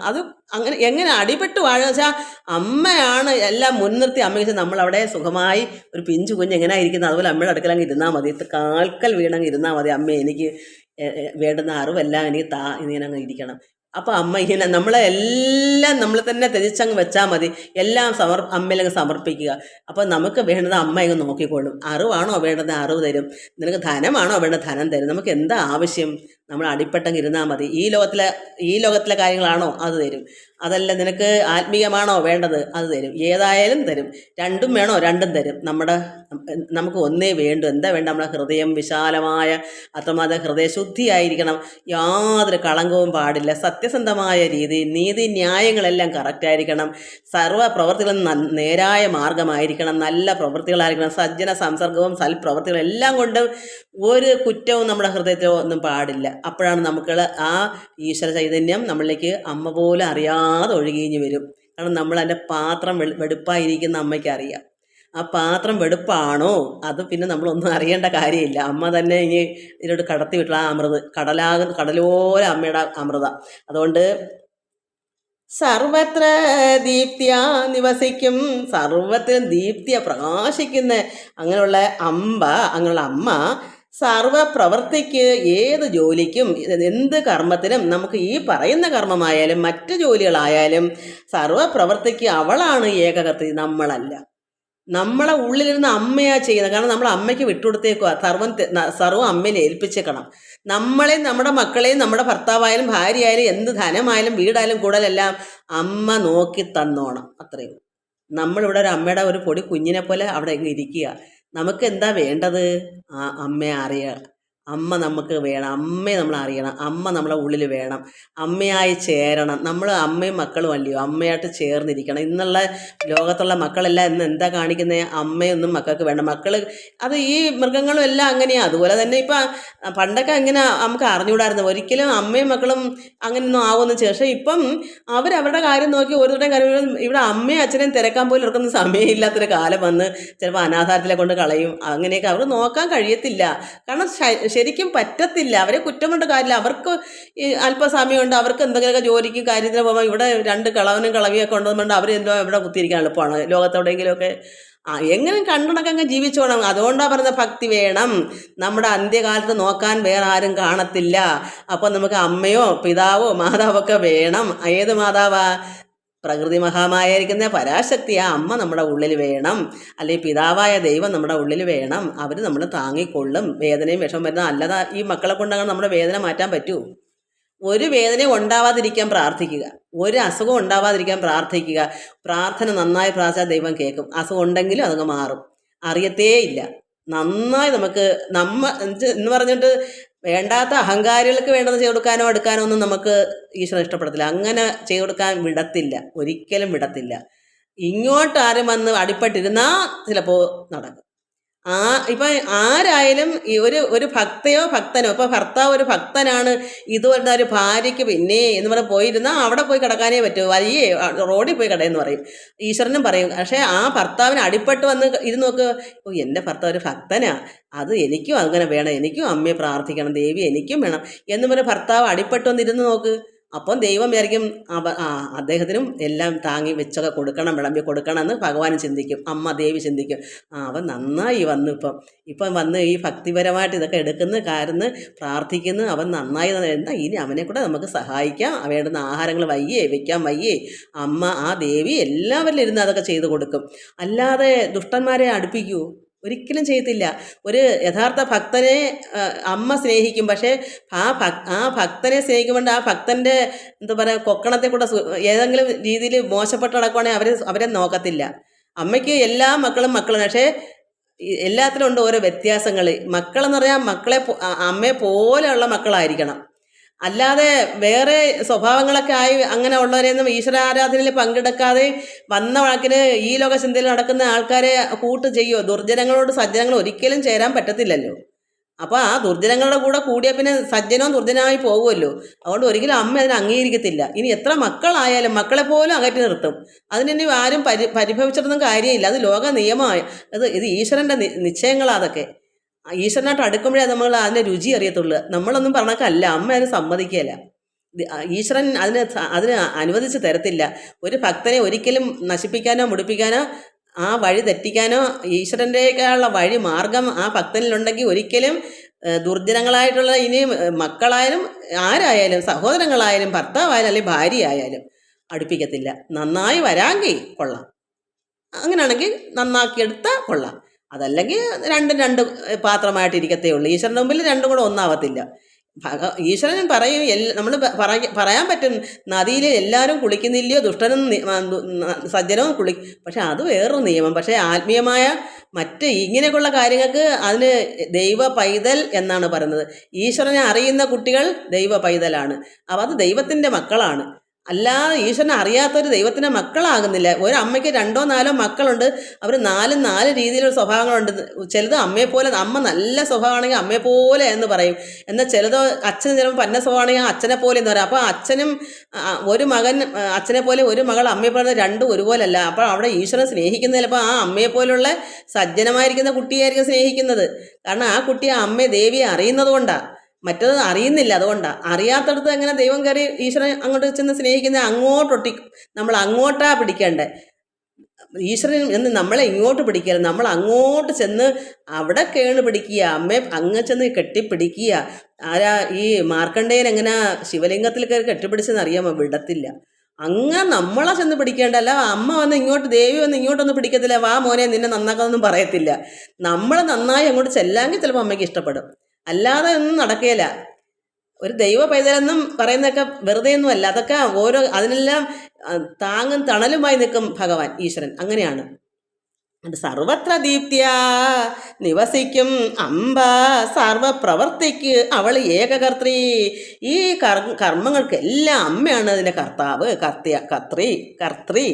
അത് അങ്ങനെ എങ്ങനെ അടിപെട്ട് വാഴുക വെച്ചാൽ അമ്മയാണ് എല്ലാം മുൻനിർത്തി. അമ്മയ്ക്ക് നമ്മളവിടെ സുഖമായി ഒരു പിഞ്ചു കുഞ്ഞ് എങ്ങനെ ഇരിക്കുന്നത് അതുപോലെ അമ്മയുടെ അടുക്കലങ്ങ് ഇരുന്നാൽ മതി. കാൽക്കൽ വീണങ്ങ് ഇരുന്നാൽ മതി. അമ്മ എനിക്ക് വേണ്ടുന്ന അറിവെല്ലാം എനിക്ക് ഇങ്ങനെ അങ്ങ് ഇരിക്കണം. അപ്പോൾ അമ്മ ഇങ്ങനെ നമ്മളെല്ലാം നമ്മൾ തന്നെ ത്യജിച്ചങ്ങ് വെച്ചാൽ മതി. എല്ലാം അമ്മയിലങ്ങ് സമർപ്പിക്കുക. അപ്പോൾ നമുക്ക് വേണ്ടത് അമ്മ അങ്ങ് നോക്കിക്കോളും. അറിവാണോ വേണ്ടത്? അറിവ് തരും. നിനക്ക് ധനമാണോ വേണ്ടത്? ധനം തരും. നമുക്ക് എന്താ ആവശ്യം? നമ്മൾ അടിപ്പെട്ടങ്ങ് ഇരുന്നാൽ മതി. ഈ ലോകത്തിലെ കാര്യങ്ങളാണോ അത് തരും. അതല്ല നിനക്ക് ആത്മീയമാണോ വേണ്ടത് അത് തരും. ഏതായാലും തരും. രണ്ടും വേണോ രണ്ടും തരും. നമുക്ക് ഒന്നേ വേണ്ടു. എന്താ വേണ്ട? നമ്മുടെ ഹൃദയം വിശാലമായ അത്രമാത്രം ഹൃദയശുദ്ധിയായിരിക്കണം. യാതൊരു കളങ്കവും പാടില്ല. സത്യസന്ധമായ രീതി, നീതി ന്യായങ്ങളെല്ലാം കറക്റ്റായിരിക്കണം. സർവ്വ പ്രവൃത്തികളും നേരായ മാർഗമായിരിക്കണം. നല്ല പ്രവൃത്തികളായിരിക്കണം. സജ്ജന സംസർഗവും സൽപ്രവൃത്തികളും എല്ലാം കൊണ്ട് ഒരു കുറ്റവും നമ്മുടെ ഹൃദയത്തിൽ ഒന്നും പാടില്ല. അപ്പോഴാണ് നമുക്ക് ആ ഈശ്വര ചൈതന്യം നമ്മളിലേക്ക് അമ്മ പോലും അറിയാതെ ഒഴുകിഞ്ഞ് വരും. കാരണം നമ്മൾ അതിൻ്റെ പാത്രം വെടുപ്പായിരിക്കുന്ന അമ്മയ്ക്ക് അറിയാം. ആ പാത്രം വെടുപ്പാണോ അത് പിന്നെ നമ്മളൊന്നും അറിയേണ്ട കാര്യമില്ല. അമ്മ തന്നെ ഇനി ഇതിലോട്ട് കടത്തി വിട്ടുള്ള ആ അമൃത് കടലോര അമ്മയുടെ അമൃത. അതുകൊണ്ട് സർവത്ര ദീപ്തിയ നിവസിക്കും, സർവത്തിലും ദീപ്തിയ പ്രകാശിക്കുന്ന അങ്ങനെയുള്ള അമ്മ സർവപ്രവൃത്തിക്ക്, ഏത് ജോലിക്കും എന്ത് കർമ്മത്തിനും, നമുക്ക് ഈ പറയുന്ന കർമ്മമായാലും മറ്റ് ജോലികളായാലും സർവപ്രവൃത്തിക്ക് അവളാണ് ഏകകർത്തി, നമ്മളല്ല. നമ്മളെ ഉള്ളിലിരുന്ന് അമ്മയാ ചെയ്യുന്നത്. കാരണം നമ്മൾ അമ്മയ്ക്ക് വിട്ടുകൊടുത്തേക്കുക. സർവ്വം അമ്മയിൽ ഏൽപ്പിച്ചേക്കണം. നമ്മളെയും നമ്മുടെ മക്കളെയും നമ്മുടെ ഭർത്താവായാലും ഭാര്യയായാലും എന്ത് ധനമായാലും വീടായാലും കൂടലെല്ലാം അമ്മ നോക്കി തന്നോണം. അത്രയും നമ്മളിവിടെ ഒരു അമ്മയുടെ ഒരു പൊടി കുഞ്ഞിനെ പോലെ അവിടെ ഇരിക്കുക. നമുക്ക് എന്താ വേണ്ടത്? ആ അമ്മയെ അറിയുക. അമ്മ നമുക്ക് വേണം. അമ്മയെ നമ്മൾ അറിയണം. അമ്മ നമ്മളെ ഉള്ളിൽ വേണം. അമ്മയായി ചേരണം. നമ്മൾ അമ്മയും മക്കളും അല്ലയോ, അമ്മയായിട്ട് ചേർന്നിരിക്കണം. ഇന്നുള്ള ലോകത്തുള്ള മക്കളെല്ലാം ഇന്ന് എന്താ കാണിക്കുന്നത്? അമ്മയൊന്നും മക്കൾക്ക് വേണ്ട. അത് ഈ മൃഗങ്ങളും എല്ലാം അങ്ങനെയാണ്. അതുപോലെ തന്നെ ഇപ്പം പണ്ടൊക്കെ അങ്ങനെ നമുക്ക് അറിഞ്ഞുകൂടായിരുന്നു. ഒരിക്കലും അമ്മയും മക്കളും അങ്ങനെയൊന്നും ആവുമെന്ന്. ശേഷം ഇപ്പം അവരവരുടെ കാര്യം നോക്കി ഓരോരുത്തരുടെ കാര്യം, ഇവിടെ അമ്മയും അച്ഛനെയും തിരക്കാൻ പോലും ഇവർക്കൊന്നും സമയമില്ലാത്തൊരു കാലം വന്ന് ചിലപ്പോൾ അനാഥാലയത്തിലെ കൊണ്ട് കളയും. അങ്ങനെയൊക്കെ അവർ നോക്കാൻ കഴിയത്തില്ല. കാരണം ശരിക്കും പറ്റത്തില്ല. അവരെ കുറ്റം കൊണ്ട് കാര്യമില്ല. അവർക്ക് ഈ അല്പസമയമുണ്ട്, അവർക്ക് എന്തെങ്കിലുമൊക്കെ ജോലിക്ക് കാര്യത്തിന് പോകുമ്പോൾ ഇവിടെ രണ്ട് കളവനും കളവിയൊക്കെ ഉണ്ടെന്നുകൊണ്ട് അവരെന്തോ ഇവിടെ കുത്തിയിരിക്കാൻ എളുപ്പമാണ്. ലോകത്തെവിടെയെങ്കിലുമൊക്കെ എങ്ങനെ കണ്ണടക്കങ്ങ് ജീവിച്ചോണം. അതുകൊണ്ടാണ് പറയുന്നത് ഭക്തി വേണം. നമ്മുടെ അന്ത്യകാലത്ത് നോക്കാൻ വേറെ ആരും കാണത്തില്ല. അപ്പോൾ നമുക്ക് അമ്മയോ പിതാവോ മാതാവൊക്കെ വേണം. ഏത് മാതാവാ? പ്രകൃതി മഹാമായിരിക്കുന്ന പരാശക്തി ആ അമ്മ നമ്മുടെ ഉള്ളിൽ വേണം. അല്ലെങ്കിൽ പിതാവായ ദൈവം നമ്മുടെ ഉള്ളിൽ വേണം. അവർ നമ്മൾ താങ്ങിക്കൊള്ളും. വേദനയും വിഷമം വരുന്ന അല്ലാതെ ഈ മക്കളെ കൊണ്ടങ്ങനെ നമ്മുടെ വേദന മാറ്റാൻ പറ്റൂ? ഒരു വേദനയും ഉണ്ടാവാതിരിക്കാൻ പ്രാർത്ഥിക്കുക. ഒരു അസുഖം ഉണ്ടാവാതിരിക്കാൻ പ്രാർത്ഥിക്കുക. പ്രാർത്ഥന നന്നായി പ്രാർത്ഥിച്ചാൽ ദൈവം കേൾക്കും. അസുഖം ഉണ്ടെങ്കിലും അതങ്ങ് മാറും. അറിയത്തേ ഇല്ല. നന്നായി നമുക്ക് എന്ന് പറഞ്ഞിട്ട് വേണ്ടാത്ത അഹങ്കാരികൾക്ക് വേണ്ടത് ചെയ്തു കൊടുക്കാനോ എടുക്കാനോ ഒന്നും നമുക്ക് ഈശ്വരൻ ഇഷ്ടപ്പെടത്തില്ല. അങ്ങനെ ചെയ്തു കൊടുക്കാൻ വിടത്തില്ല, ഒരിക്കലും വിടത്തില്ല. ഇങ്ങോട്ട് ആരും വന്ന് അടിപ്പെട്ടിരുന്നാൽ ചിലപ്പോൾ നടക്കും. ഇപ്പം ആരായാലും ഈ ഒരു ഭക്തയോ ഭക്തനോ, ഇപ്പം ഭർത്താവ് ഒരു ഭക്തനാണ്, ഇതുപോലെ ഒരു ഭാര്യയ്ക്ക് പിന്നെ എന്ന് പറഞ്ഞാൽ പോയിരുന്നാൽ അവിടെ പോയി കിടക്കാനേ പറ്റൂ. വലിയ റോഡിൽ പോയി കിടയെന്ന് പറയും. ഈശ്വരനും പറയും. പക്ഷേ ആ ഭർത്താവിന് അടിപ്പെട്ട് വന്ന് ഇരുന്ന് നോക്ക്, എൻ്റെ ഭർത്താവ് ഒരു ഭക്തനാ, അത് എനിക്കും അങ്ങനെ വേണം, എനിക്കും അമ്മയെ പ്രാർത്ഥിക്കണം, ദേവി എനിക്കും വേണം എന്ന് പറഞ്ഞ് ഭർത്താവ് അടിപ്പെട്ട് വന്നിരുന്ന് നോക്ക്. അപ്പം ദൈവം വിചാരിക്കും അദ്ദേഹത്തിനും എല്ലാം താങ്ങി വെച്ചൊക്കെ കൊടുക്കണം, വിളമ്പി കൊടുക്കണം എന്ന് ഭഗവാനും ചിന്തിക്കും. അമ്മ ദേവി ചിന്തിക്കും, അവൻ നന്നായി വന്നു, ഇപ്പം വന്ന് ഈ ഭക്തിപരമായിട്ട് ഇതൊക്കെ എടുക്കുന്ന കാരുന്ന് പ്രാർത്ഥിക്കുന്നു, അവൻ നന്നായി എന്നാൽ ഇനി അവനെ കൂടെ നമുക്ക് സഹായിക്കാം. വേണ്ടുന്ന ആഹാരങ്ങൾ വയ്ക്കാൻ വയ്യേ, അമ്മ ആ ദേവി എല്ലാവരിലും ഇരുന്ന് അതൊക്കെ ചെയ്തു കൊടുക്കും. അല്ലാതെ ദുഷ്ടന്മാരെ അടുപ്പിക്കൂ? ഒരിക്കലും ചെയ്യത്തില്ല. ഒരു യഥാർത്ഥ ഭക്തനെ അമ്മ സ്നേഹിക്കും. പക്ഷേ ആ ഭക്തനെ സ്നേഹിക്കുമ്പോൾ ആ ഭക്തൻ്റെ എന്താ പറയുക കൊക്കണത്തെ കൂടെ ഏതെങ്കിലും രീതിയിൽ മോശപ്പെട്ട് നടക്കുവാണെങ്കിൽ അവരെ നോക്കത്തില്ല. അമ്മയ്ക്ക് എല്ലാ മക്കളും പക്ഷേ എല്ലാത്തിലും ഉണ്ട് ഓരോ വ്യത്യാസങ്ങൾ. മക്കളെന്ന് പറഞ്ഞാൽ അമ്മയെ പോലെയുള്ള മക്കളായിരിക്കണം. അല്ലാതെ വേറെ സ്വഭാവങ്ങളൊക്കെ ആയി അങ്ങനെ ഉള്ളവരെയൊന്നും ഈശ്വരാരാധനയിൽ പങ്കെടുക്കാതെ വന്ന വാക്കിന് ഈ ലോക ചിന്തയിൽ നടക്കുന്ന ആൾക്കാരെ കൂട്ട് ചെയ്യുമോ? ദുർജനങ്ങളോട് സജ്ജനങ്ങൾ ഒരിക്കലും ചേരാൻ പറ്റത്തില്ലല്ലോ. അപ്പോൾ ആ ദുർജനങ്ങളുടെ കൂടെ കൂടിയാൽ പിന്നെ സജ്ജനവും ദുർജനമായി പോകുമല്ലോ. അതുകൊണ്ട് ഒരിക്കലും അമ്മ അതിനെ അംഗീകരിക്കത്തില്ല. ഇനി എത്ര മക്കളായാലും മക്കളെപ്പോലും അകറ്റി നിർത്തും. അതിനി ആരും പരിഭവിച്ചിട്ടൊന്നും കാര്യമില്ല. അത് ലോക നിയമമായി. ഇത് ഈശ്വരൻ്റെ നിശ്ചയങ്ങളാണ് അതൊക്കെ. ഈശ്വരനായിട്ട് അടുക്കുമ്പോഴേ നമ്മൾ അതിൻ്റെ രുചി അറിയത്തുള്ളൂ. നമ്മളൊന്നും പറഞ്ഞേക്കല്ല, അമ്മ അതിന് സമ്മതിക്കുകയില്ല. ഈശ്വരൻ അതിന് അനുവദിച്ച് തരത്തില്ല. ഒരു ഭക്തനെ ഒരിക്കലും നശിപ്പിക്കാനോ മുടിപ്പിക്കാനോ ആ വഴി തെറ്റിക്കാനോ ഈശ്വരൻ്റെയൊക്കെയുള്ള മാർഗം ആ ഭക്തനിലുണ്ടെങ്കിൽ ഒരിക്കലും ദുർജനങ്ങളായിട്ടുള്ള ഇനി മക്കളായാലും ആരായാലും സഹോദരങ്ങളായാലും ഭർത്താവായാലും അല്ലെങ്കിൽ ഭാര്യയായാലും അടുപ്പിക്കത്തില്ല. നന്നായി വരാമെങ്കിൽ കൊള്ളാം, അങ്ങനെയാണെങ്കിൽ നന്നാക്കിയെടുത്താൽ കൊള്ളാം. അതല്ലെങ്കിൽ രണ്ട് പാത്രമായിട്ട് ഇരിക്കത്തേ ഉള്ളൂ. ഈശ്വരൻ്റെ മുമ്പിൽ രണ്ടും കൂടെ ഒന്നാവത്തില്ല. ഈശ്വരൻ പറയും നമ്മൾ പറയാൻ പറ്റും, നദിയിൽ എല്ലാവരും കുളിക്കുന്നില്ലയോ, ദുഷ്ടനും സജ്ജനവും പക്ഷെ അത് വേറൊരു നിയമം. പക്ഷേ ആത്മീയമായ മറ്റ് ഇങ്ങനെയൊക്കെയുള്ള കാര്യങ്ങൾക്ക് അതിന് ദൈവ പൈതൽ എന്നാണ് പറയുന്നത്. ഈശ്വരനെ അറിയുന്ന കുട്ടികൾ ദൈവ പൈതലാണ്. അപ്പോൾ അത് ദൈവത്തിൻ്റെ മക്കളാണ്. അല്ലാതെ ഈശ്വരനെ അറിയാത്തൊരു ദൈവത്തിൻ്റെ മക്കളാകുന്നില്ല. ഒരു അമ്മയ്ക്ക് 2 or 4 മക്കളുണ്ട്, അവർ 4 രീതിയിലുള്ള സ്വഭാവങ്ങളുണ്ട്. ചിലത് അമ്മയെപ്പോലെ, അമ്മ നല്ല സ്വഭാവമാണെങ്കിൽ അമ്മയെപ്പോലെ എന്ന് പറയും. എന്നാൽ ചിലത് അച്ഛന് ചിലപ്പോൾ പന്ന സ്വഭാവമാണെങ്കിൽ അച്ഛനെ പോലെ എന്ന് പറയും. അപ്പോൾ അച്ഛനും ഒരു മകൻ അച്ഛനെ പോലെ, ഒരു മകൾ അമ്മയെ പോലെ, രണ്ടും ഒരുപോലല്ല. അപ്പോൾ അവിടെ ഈശ്വരൻ സ്നേഹിക്കുന്നത് ചിലപ്പോൾ ആ അമ്മയെപ്പോലുള്ള സജ്ജനമായിരിക്കുന്ന കുട്ടിയായിരിക്കും സ്നേഹിക്കുന്നത്. കാരണം ആ കുട്ടി ആ അമ്മയെ ദേവിയെ അറിയുന്നത് കൊണ്ടാണ്, മറ്റത് അറിയുന്നില്ല. അതുകൊണ്ടാണ്. അറിയാത്തടത്ത് എങ്ങനെ ദൈവം കയറി ഈശ്വരൻ അങ്ങോട്ട് ചെന്ന് സ്നേഹിക്കുന്നത്? അങ്ങോട്ടൊട്ടി നമ്മൾ അങ്ങോട്ടാ പിടിക്കേണ്ടത്. ഈശ്വരൻ എന്ന് നമ്മളെ ഇങ്ങോട്ട് പിടിക്കുക, നമ്മൾ അങ്ങോട്ട് ചെന്ന് അവിടെ കേണ് പിടിക്കുക, അമ്മയെ അങ്ങ് ചെന്ന് കെട്ടിപ്പിടിക്കുക. ആരാ ഈ മാർക്കണ്ഡേയൻ എങ്ങനെ ശിവലിംഗത്തിൽ കയറി കെട്ടിപ്പിടിച്ചെന്ന് അറിയാമോ? വിടത്തില്ല. അങ്ങനെ നമ്മളെ ചെന്ന് പിടിക്കേണ്ടല്ല. അമ്മ വന്ന് ഇങ്ങോട്ട്, ദേവി വന്ന് ഇങ്ങോട്ടൊന്നും പിടിക്കത്തില്ല, വാ മോനെ നിന്നെ നന്നാക്കാനൊന്നും പറയത്തില്ല. നമ്മൾ നന്നായി അങ്ങോട്ട് ചെല്ലാമെങ്കിൽ ചിലപ്പോൾ അമ്മയ്ക്ക് ഇഷ്ടപ്പെടും, അല്ലാതെ ഒന്നും നടക്കുകയില്ല. ഒരു ദൈവ പൈതലെന്നും പറയുന്നതൊക്കെ വെറുതെ ഒന്നും അല്ല. അതൊക്കെ ഓരോ അതിനെല്ലാം താങ്ങും തണലുമായി നിൽക്കും ഭഗവാൻ ഈശ്വരൻ. അങ്ങനെയാണ്. സർവത്ര ദീപ്തിയ നിവസിക്കും അംബ സർവപ്രവർത്തിക്ക് അവൾ ഏകകർത്തി. ഈ കർമ്മങ്ങൾക്കെല്ലാം അമ്മയാണ് അതിൻ്റെ കർത്താവ്, കർത്തൃ.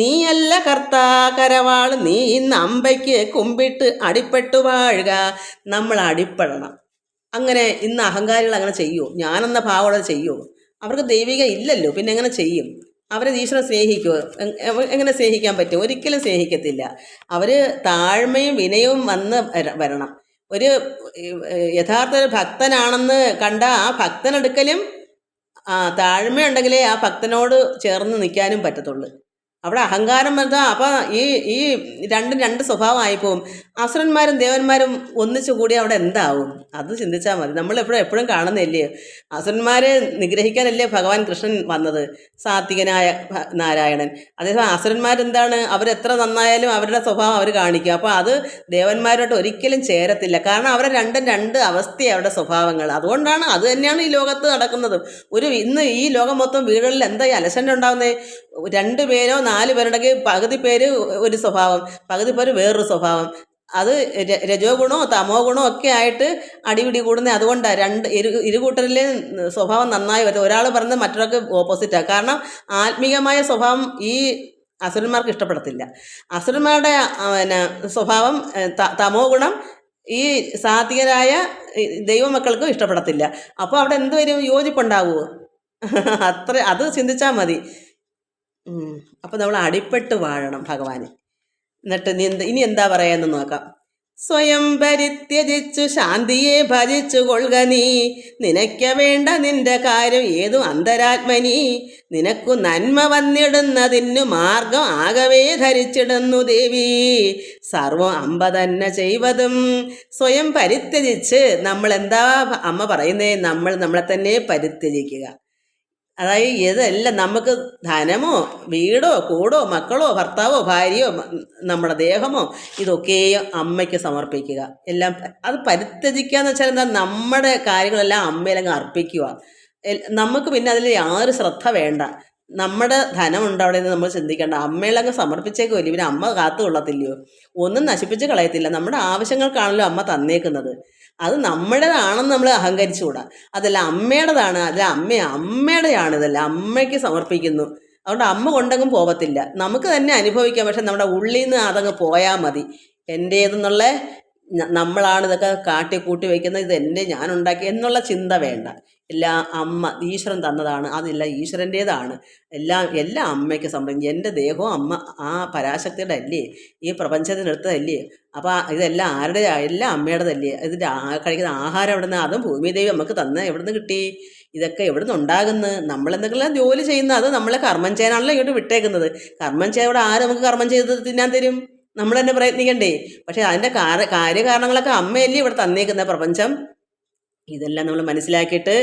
നീയല്ല കർത്താ കരവാൾ, നീ ഇന്ന് അമ്പയ്ക്ക് കുമ്പിട്ട് അടിപ്പെട്ടു വാഴുക. നമ്മൾ അടിപ്പെടണം. അങ്ങനെ ഇന്ന് അഹങ്കാരികൾ അങ്ങനെ ചെയ്യുമോ? ഞാനെന്ന ഭാവോടെ ചെയ്യുമോ? അവർക്ക് ദൈവിക ഇല്ലല്ലോ, പിന്നെ എങ്ങനെ ചെയ്യും? അവരെ ഈശ്വരൻ സ്നേഹിക്കുമോ? എങ്ങനെ സ്നേഹിക്കാൻ പറ്റും? ഒരിക്കലും സ്നേഹിക്കത്തില്ല. അവർ താഴ്മയും വിനയവും വന്ന് വരണം. ഒരു യഥാർത്ഥ ഒരു ഭക്തനാണെന്ന് കണ്ട ആ ഭക്തനെടുക്കലും താഴ്മയുണ്ടെങ്കിലേ ആ ഭക്തനോട് ചേർന്ന് നിൽക്കാനും പറ്റത്തുള്ളൂ. അവിടെ അഹങ്കാരം വന്നാ അപ്പം ഈ രണ്ട് സ്വഭാവമായി പോവും. അസുരന്മാരും ദേവന്മാരും ഒന്നിച്ചു കൂടി അവിടെ എന്താവും? അത് ചിന്തിച്ചാൽ മതി. നമ്മൾ എപ്പോഴും കാണുന്നില്ലേ, അസുരന്മാരെ നിഗ്രഹിക്കാനല്ലേ ഭഗവാൻ കൃഷ്ണൻ വന്നത്, സാത്വികനായ നാരായണൻ. അതേസമയം അസുരന്മാരെന്താണ്, അവരെത്ര നന്നായാലും അവരുടെ സ്വഭാവം അവർ കാണിക്കും. അപ്പോൾ അത് ദേവന്മാരോട്ട് ഒരിക്കലും ചേരത്തില്ല. കാരണം അവരെ രണ്ട് അവസ്ഥയാണ് അവരുടെ സ്വഭാവങ്ങൾ. അതുകൊണ്ടാണ്, അത് തന്നെയാണ് ഈ ലോകത്ത് നടക്കുന്നത്. ഇന്ന് ഈ ലോകം മൊത്തം വീടുകളിൽ എന്താ ഈ അലസണ്ട ഉണ്ടാകുന്നത്? 2 പേരോ 4 പേരുണ്ടെങ്കിൽ പകുതി പേര് ഒരു സ്വഭാവം, പകുതി പേര് വേറൊരു സ്വഭാവം. അത് രജോ ഗുണോ തമോ ഗുണോ ഒക്കെ ആയിട്ട് അടിപിടി കൂടുന്നത് അതുകൊണ്ടാണ്. ഇരുകൂട്ടരിലെ സ്വഭാവം നന്നായി വരും. ഒരാൾ പറഞ്ഞത് മറ്റൊരാൾക്ക് ഓപ്പോസിറ്റാണ്. കാരണം ആത്മീയമായ സ്വഭാവം ഈ അസുരന്മാർക്ക് ഇഷ്ടപ്പെടത്തില്ല. അസുരന്മാരുടെ സ്വഭാവം തമോ ഗുണം ഈ സാത്വികരായ ദൈവമക്കൾക്കും ഇഷ്ടപ്പെടത്തില്ല. അപ്പോൾ അവിടെ എന്ത് വരും? യോജിപ്പുണ്ടാവുമോ? അത് ചിന്തിച്ചാൽ മതി. അപ്പം നമ്മൾ അടിപ്പെട്ട് വാഴണം ഭഗവാന്. എന്നിട്ട് ഇനി എന്താ പറയാന്ന് നോക്കാം. സ്വയം പരിത്യജിച്ചു ശാന്തിയെ ഭജിച്ചു കൊള്ളുക നീ, നിനയ്ക്ക വേണ്ട നിന്റെ കാര്യം ഏതു അന്തരാത്മനി. നിനക്കു നന്മ വന്നിടുന്നതിനു മാർഗം ആകവേ ധരിച്ചിടുന്നു ദേവി. സർവം അമ്പ തന്നെ ചെയ്വതും സ്വയം പരിത്യജിച്ച്. നമ്മളെന്താ അമ്മ പറയുന്നേ? നമ്മളെ തന്നെ പരിത്യജിക്കുക. അതായത് ഇതെല്ലാം നമുക്ക് ധനമോ വീടോ കൂടോ മക്കളോ ഭർത്താവോ ഭാര്യയോ നമ്മുടെ ദേഹമോ ഇതൊക്കെയും അമ്മയ്ക്ക് സമർപ്പിക്കുക. എല്ലാം അത് പരിത്യജിക്കുക എന്ന് വെച്ചാൽ എന്താ? നമ്മുടെ കാര്യങ്ങളെല്ലാം അമ്മയിലങ്ങ് അർപ്പിക്കുക. നമുക്ക് പിന്നെ അതിൽ യാതൊരു ശ്രദ്ധ വേണ്ട. നമ്മുടെ ധനമുണ്ട് അവിടെ നിന്ന് നമ്മൾ ചിന്തിക്കേണ്ട, അമ്മയിലങ്ങ് സമർപ്പിച്ചേക്കുമല്ലോ. ഇവന് അമ്മ കാത്തു കൊള്ളത്തില്ലയോ? ഒന്നും നശിപ്പിച്ച് കളയത്തില്ല. നമ്മുടെ ആവശ്യങ്ങൾക്കാണല്ലോ അമ്മ തന്നേക്കുന്നത്. അത് നമ്മുടേതാണെന്ന് നമ്മൾ അഹങ്കരിച്ചുകൂടാ. അതല്ല അമ്മയുടേതാണ്, അതല്ല അമ്മയുടെയാണ്. ഇതല്ല അമ്മയ്ക്ക് സമർപ്പിക്കുന്നു. അതുകൊണ്ട് അമ്മ കൊണ്ടെങ്കും പോകത്തില്ല, നമുക്ക് തന്നെ അനുഭവിക്കാം. പക്ഷെ നമ്മുടെ ഉള്ളിൽ നിന്ന് അതങ്ങ് പോയാൽ മതി. എൻ്റേതെന്നുള്ള നമ്മളാണ് ഇതൊക്കെ കാട്ടിക്കൂട്ടി വയ്ക്കുന്നത്, ഇത് ഞാനുണ്ടാക്കി എന്നുള്ള ചിന്ത വേണ്ട. എല്ലാം അമ്മ ഈശ്വരൻ തന്നതാണ്, അതെല്ലാം ഈശ്വരൻ്റേതാണ്. എല്ലാം അമ്മയ്ക്ക് സമർപ്പിക്കും. എൻ്റെ ദേഹവും അമ്മ ആ പരാശക്തിയുടെ അല്ലേ, ഈ പ്രപഞ്ചത്തിനെടുത്തതല്ലേ. അപ്പോൾ ഇതെല്ലാം ആരുടെ? എല്ലാം അമ്മയുടേതല്ലേ. ഇതിൻ്റെ കഴിക്കുന്ന ആഹാരം എവിടെ നിന്ന്? അതും ഭൂമിദേവി നമുക്ക് തന്ന എവിടെ നിന്ന് കിട്ടി? ഇതൊക്കെ എവിടെ നിന്ന് ഉണ്ടാകുന്നു? നമ്മളെന്തെങ്കിലും ജോലി ചെയ്യുന്നത്, അത് നമ്മളെ കർമ്മം ചെയ്യാനാണല്ലോ ഇങ്ങോട്ട് വിട്ടേക്കുന്നത്. കർമ്മം ചെയ്യാവിടെ ആര് നമുക്ക് കർമ്മം ചെയ്ത് തിന്നാൻ തരും? നമ്മൾ തന്നെ പ്രയത്നിക്കണ്ടേ? പക്ഷേ അതിൻ്റെ കാര്യകാരണങ്ങളൊക്കെ അമ്മയല്ലേ ഇവിടെ തന്നേക്കുന്ന പ്രപഞ്ചം. ഇതെല്ലാം നമ്മൾ മനസ്സിലാക്കിയിട്ട്